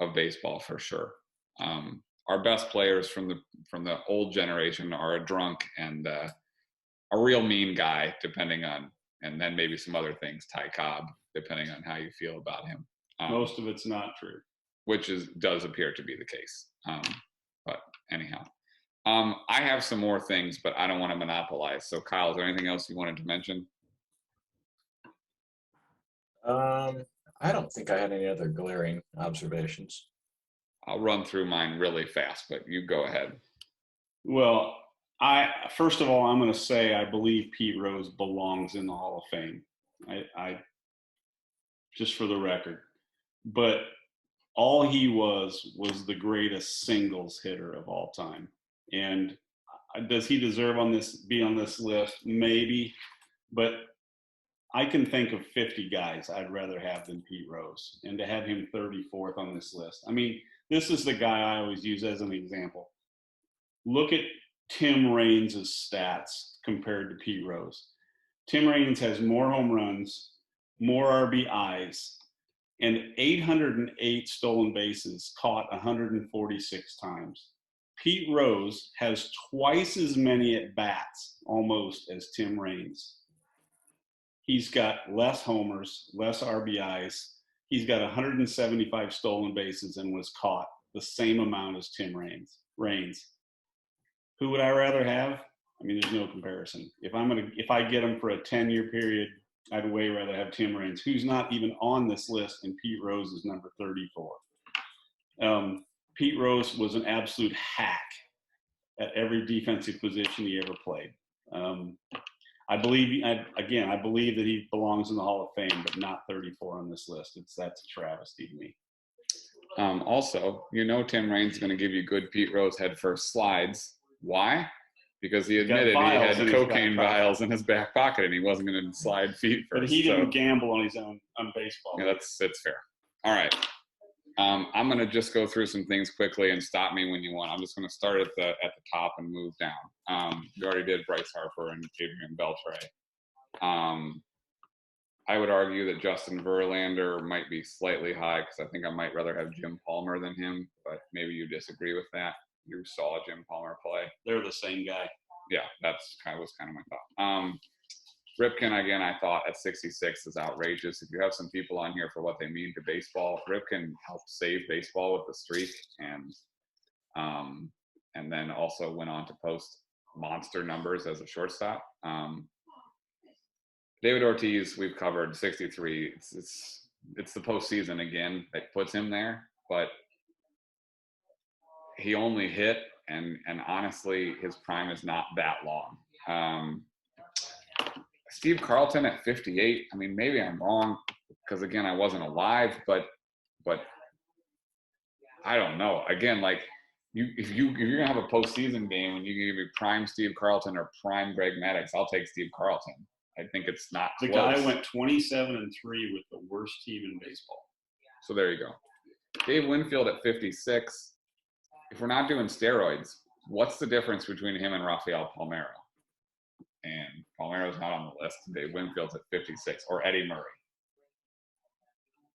of baseball for sure. Our best players from the old generation are a drunk and a real mean guy, depending on, and then maybe some other things, Ty Cobb, depending on how you feel about him. Most of it's not true. Which does appear to be the case. But anyhow, I have some more things, but I don't want to monopolize. So Kyle, is there anything else you wanted to mention? I don't think I had any other glaring observations. I'll run through mine really fast, but you go ahead. Well, first of all, I'm going to say I believe Pete Rose belongs in the Hall of Fame. I just for the record, but all he was the greatest singles hitter of all time. And does he deserve be on this list? Maybe, but I can think of 50 guys I'd rather have than Pete Rose, and to have him 34th on this list. I mean, this is the guy I always use as an example. Look at Tim Raines' stats compared to Pete Rose. Tim Raines has more home runs, more RBIs, and 808 stolen bases, caught 146 times. Pete Rose has twice as many at-bats, almost, as Tim Raines. He's got less homers, less RBIs. He's got 175 stolen bases and was caught the same amount as Tim Raines. Who would I rather have? I mean, there's no comparison. If I get him for a 10-year period, I'd way rather have Tim Raines, who's not even on this list, and Pete Rose is number 34. Pete Rose was an absolute hack at every defensive position he ever played. I believe that he belongs in the Hall of Fame, but not 34 on this list. That's a travesty to me. Also, Tim Raines is going to give you good Pete Rose head first slides. Why? Because he admitted he had cocaine vials in his back pocket and he wasn't going to slide feet first. But he didn't gamble on his own on baseball. Yeah, that's fair. All right. I'm going to just go through some things quickly and stop me when you want. I'm just going to start at the top and move down. We already did Bryce Harper and Adrian Beltre. I would argue that Justin Verlander might be slightly high because I think I might rather have Jim Palmer than him, but maybe you disagree with that. You saw Jim Palmer play. They're the same guy. Yeah, was kind of my thought. Ripken, again, I thought at 66 is outrageous. If you have some people on here for what they mean to baseball, Ripken helped save baseball with the streak, and then also went on to post monster numbers as a shortstop. David Ortiz, we've covered 63. It's the postseason again that puts him there, but he only hit, and honestly, his prime is not that long. Steve Carlton at 58. I mean, maybe I'm wrong because again, I wasn't alive, but I don't know. Again, like if you're gonna have a postseason game and you can give me prime Steve Carlton or prime Greg Maddux, I'll take Steve Carlton. I think it's not close. The guy went 27-3 with the worst team in baseball. So there you go. Dave Winfield at 56. If we're not doing steroids, what's the difference between him and Rafael Palmeiro? And Palmeiro's not on the list. Dave Winfield's at 56, or Eddie Murray.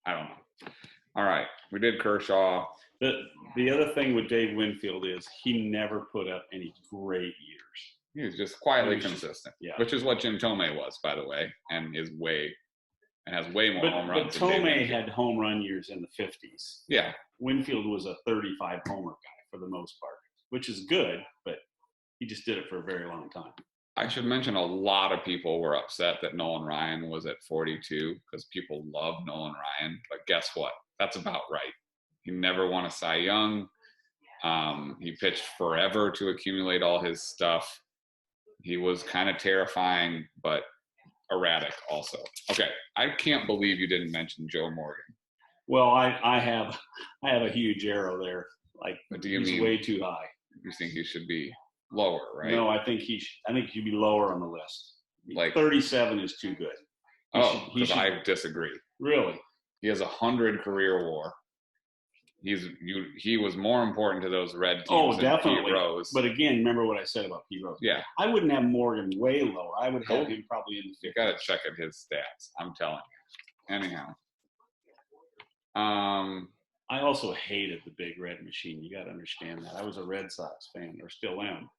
I don't know. All right, we did Kershaw. The other thing with Dave Winfield is he never put up any great years. He was just quietly consistent, yeah. Which is what Jim Tomei was, by the way, and has way more home runs. But Tomei had home run years in the 50s. Yeah. Winfield was a 35 homer guy for the most part, which is good, but he just did it for a very long time. I should mention a lot of people were upset that Nolan Ryan was at 42 because people love Nolan Ryan. But guess what? That's about right. He never won a Cy Young. He pitched forever to accumulate all his stuff. He was kind of terrifying, but erratic also. Okay, I can't believe you didn't mention Joe Morgan. Well, I have a huge arrow there. Like, But do you he's mean way too high. you think he should be lower, right? No, I think he should be lower on the list. Like 37 is too good. Because I disagree. Really? He has 100 career WAR. He was more important to those red teams. Oh, than definitely. Pete Rose. But again, remember what I said about Pete Rose. Yeah, I wouldn't have Morgan way lower. I would have him probably in the 50s. You got to check at his stats. I'm telling you. Anyhow, I also hated the Big Red Machine. You got to understand that. I was a Red Sox fan, or still am.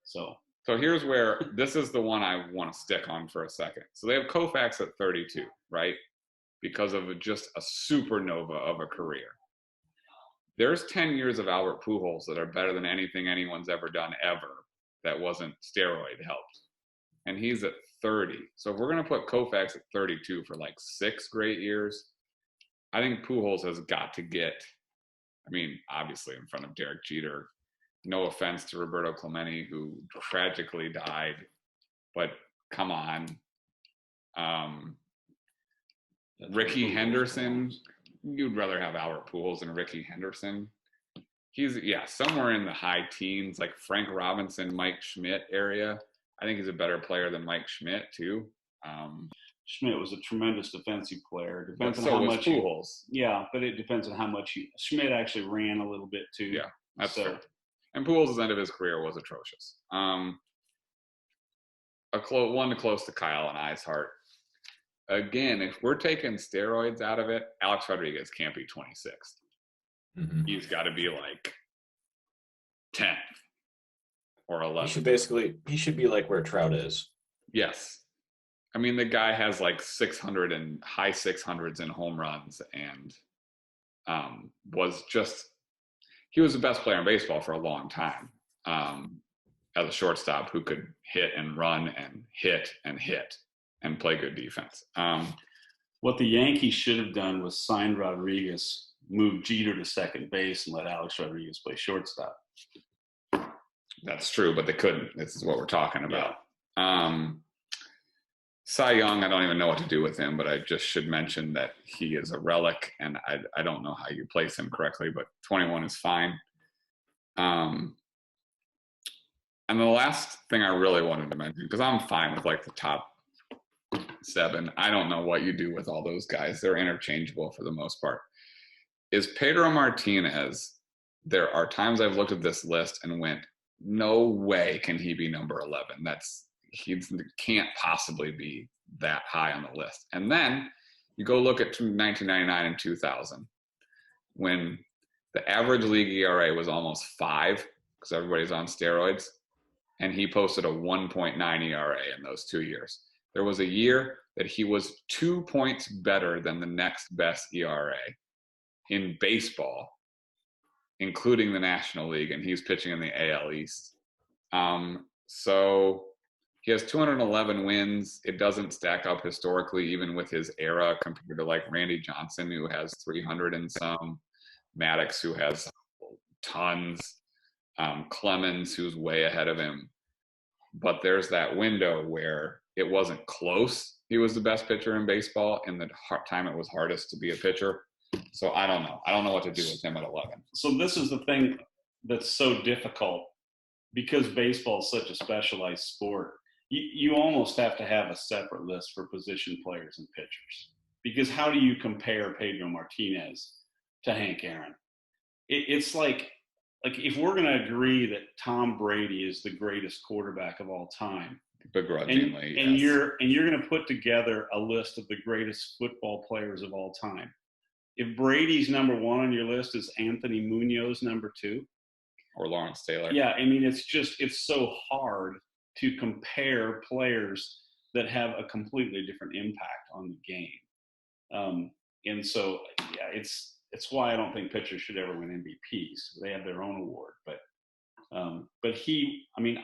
So here's where this is the one I want to stick on for a second. So they have Koufax at 32, right? Because of just a supernova of a career. There's 10 years of Albert Pujols that are better than anything anyone's ever done ever that wasn't steroid helped. And he's at 30. So if we're going to put Koufax at 32 for like 6 great years, I think Pujols has got to get, I mean, obviously in front of Derek Jeter. No offense to Roberto Clemente, who tragically died, but come on. Ricky Henderson, you'd rather have Albert Pujols than Ricky Henderson. He's, somewhere in the high teens, like Frank Robinson, Mike Schmidt area. I think he's a better player than Mike Schmidt, too. Schmidt was a tremendous defensive player. Depends on so how was much Pujols. But it depends on how much Schmidt actually ran a little bit, too. Yeah, that's fair. And Pujols' end of his career was atrocious. One close to Kyle and I's heart. Again, if we're taking steroids out of it, Alex Rodriguez can't be 26th. Mm-hmm. He's got to be like 10th or 11th. He should be like where Trout is. Yes. I mean, the guy has like 600 and high 600s in home runs and he was the best player in baseball for a long time as a shortstop who could hit and run and hit and play good defense. What the Yankees should have done was signed Rodriguez, moved Jeter to second base, and let Alex Rodriguez play shortstop. That's true, but they couldn't. This is what we're talking about. Yeah. Cy Young, I don't even know what to do with him, but I just should mention that he is a relic, and I don't know how you place him correctly, but 21 is fine. And the last thing I really wanted to mention, because I'm fine with like the top 7. I don't know what you do with all those guys. They're interchangeable for the most part. Is Pedro Martinez. There are times I've looked at this list and went, no way can he be number 11. He can't possibly be that high on the list. And then you go look at 1999 and 2000 when the average league ERA was almost 5 because everybody's on steroids. And he posted a 1.9 ERA in those 2 years. There was a year that he was 2 points better than the next best ERA in baseball, including the National League, and he's pitching in the AL East. So he has 211 wins. It doesn't stack up historically, even with his era, compared to like Randy Johnson, who has 300 and some, Maddox, who has tons, Clemens, who's way ahead of him. But there's that window where it wasn't close. He was the best pitcher in baseball in the time it was hardest to be a pitcher. So I don't know. I don't know what to do with him at 11. So this is the thing that's so difficult because baseball is such a specialized sport. You almost have to have a separate list for position players and pitchers, because how do you compare Pedro Martinez to Hank Aaron? It's like if we're going to agree that Tom Brady is the greatest quarterback of all time, begrudgingly, and you're going to put together a list of the greatest football players of all time. If Brady's number 1 on your list, is Anthony Munoz number 2? Or Lawrence Taylor. Yeah, I mean, it's so hard to compare players that have a completely different impact on the game. And so, it's why I don't think pitchers should ever win MVPs. They have their own award. But But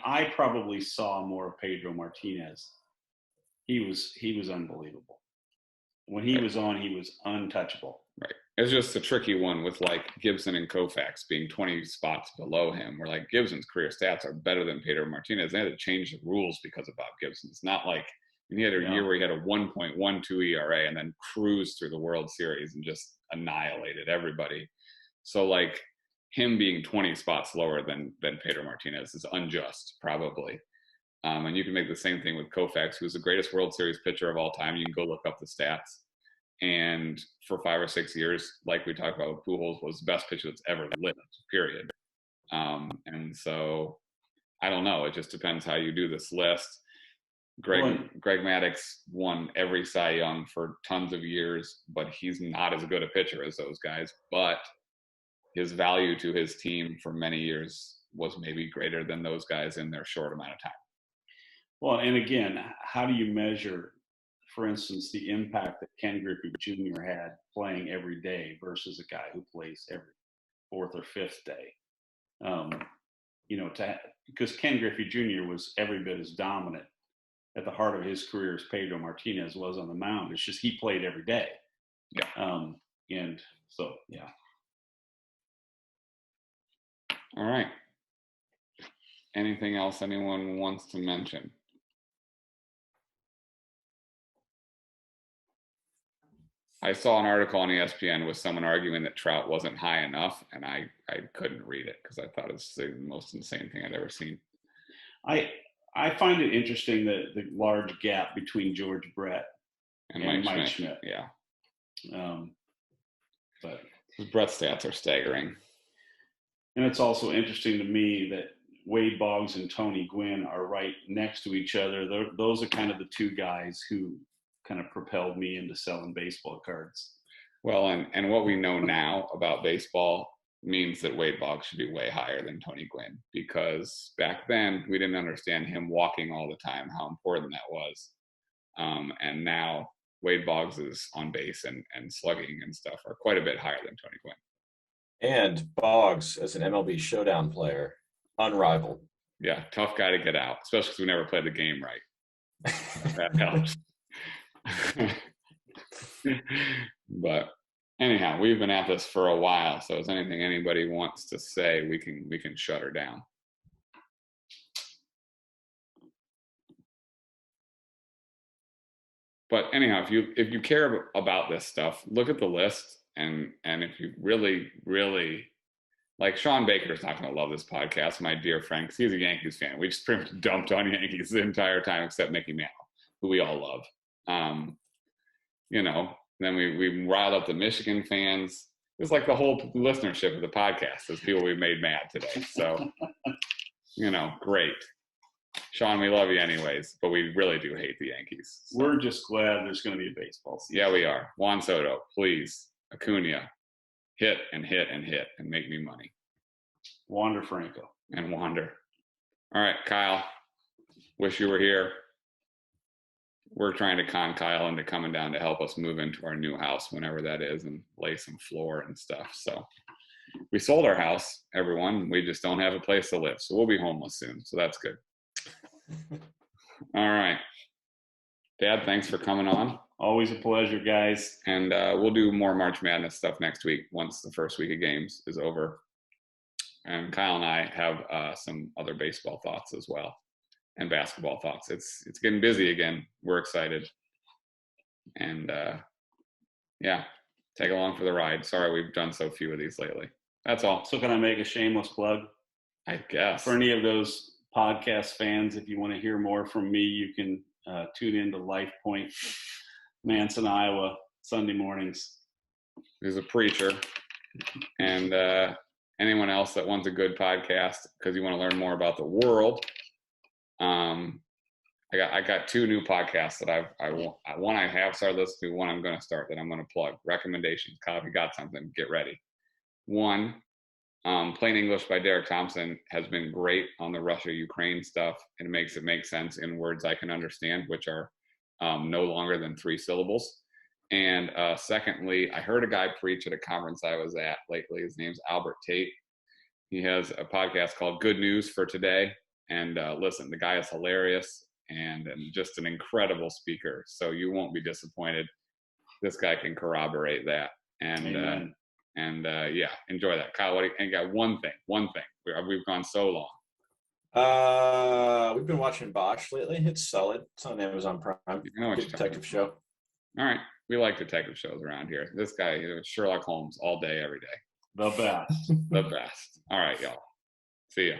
I probably saw more of Pedro Martinez. He was unbelievable. When he was on, he was untouchable. Right. It's just a tricky one with like Gibson and Koufax being 20 spots below him, where like Gibson's career stats are better than Pedro Martinez. They had to change the rules because of Bob Gibson. It's not like he had a year where he had a 1.12 ERA and then cruised through the World Series and just annihilated everybody. So like him being 20 spots lower than Pedro Martinez is unjust, probably. And you can make the same thing with Koufax, who's the greatest World Series pitcher of all time. You can go look up the stats. And for 5 or 6 years, like we talked about, Pujols was the best pitcher that's ever lived, period. And so I don't know. It just depends how you do this list. Greg Maddux won every Cy Young for tons of years, but he's not as good a pitcher as those guys. But his value to his team for many years was maybe greater than those guys in their short amount of time. Well, and again, how do you measure, for instance, the impact that Ken Griffey Jr. had playing every day versus a guy who plays every fourth or fifth day? Because Ken Griffey Jr. was every bit as dominant at the heart of his career as Pedro Martinez was on the mound. It's just he played every day. Yeah. And so, yeah. All right. Anything else anyone wants to mention? I saw an article on ESPN with someone arguing that Trout wasn't high enough, and I couldn't read it because I thought it was the most insane thing I'd ever seen. I find it interesting that the large gap between George Brett and Mike Schmidt. Yeah. But his Brett stats are staggering. And it's also interesting to me that Wade Boggs and Tony Gwynn are right next to each other. Those are kind of the two guys who kind of propelled me into selling baseball cards. Well, and what we know now about baseball means that Wade Boggs should be way higher than Tony Gwynn, because back then we didn't understand him walking all the time, how important that was. And now Wade Boggs is on base and slugging and stuff are quite a bit higher than Tony Gwynn. And Boggs, as an MLB showdown player, unrivaled. Yeah, tough guy to get out, especially because we never played the game right. That helps. But anyhow, we've been at this for a while, so if there's anything anybody wants to say, we can shut her down. But anyhow, if you care about this stuff, look at the list, and if you really, really like, Sean Baker's not going to love this podcast, my dear friend, because he's a Yankees fan. We just pretty much dumped on Yankees the entire time, except Mickey Mantle, who we all love. Then we riled up the Michigan fans. It was like the whole listenership of the podcast is people we made mad today. So, great. Sean, we love you anyways, but we really do hate the Yankees. So. We're just glad there's going to be a baseball season. Yeah, we are. Juan Soto, please. Acuna, hit and hit and hit and make me money. Wander Franco. And Wander. All right, Kyle. Wish you were here. We're trying to con Kyle into coming down to help us move into our new house whenever that is and lay some floor and stuff. So we sold our house, everyone. We just don't have a place to live. So we'll be homeless soon. So that's good. All right. Dad, thanks for coming on. Always a pleasure, guys. And we'll do more March Madness stuff next week once the first week of games is over. And Kyle and I have some other baseball thoughts as well. And basketball thoughts. It's getting busy again. We're excited. And take along for the ride. Sorry we've done so few of these lately. That's all. So can I make a shameless plug? I guess. For any of those podcast fans, if you want to hear more from me, you can tune in to Life Point, Manson, Iowa, Sunday mornings. He's a preacher. And anyone else that wants a good podcast because you want to learn more about the world, I got two new podcasts that one I have started listening to, one I'm going to start that I'm going to plug. Recommendations. Kyle, if you got something, get ready. One, Plain English by Derek Thompson has been great on the Russia-Ukraine stuff, and it makes it make sense in words I can understand, which are no longer than 3 syllables. And secondly, I heard a guy preach at a conference I was at lately. His name's Albert Tate. He has a podcast called Good News for Today. And listen, the guy is hilarious and just an incredible speaker. So you won't be disappointed. This guy can corroborate that. And yeah, enjoy that. Kyle, and got one thing. We've gone so long. We've been watching Bosch lately. It's solid. It's on Amazon Prime. Good detective show. All right. We like detective shows around here. This guy, Sherlock Holmes all day, every day. The best. The best. All right, y'all. See ya.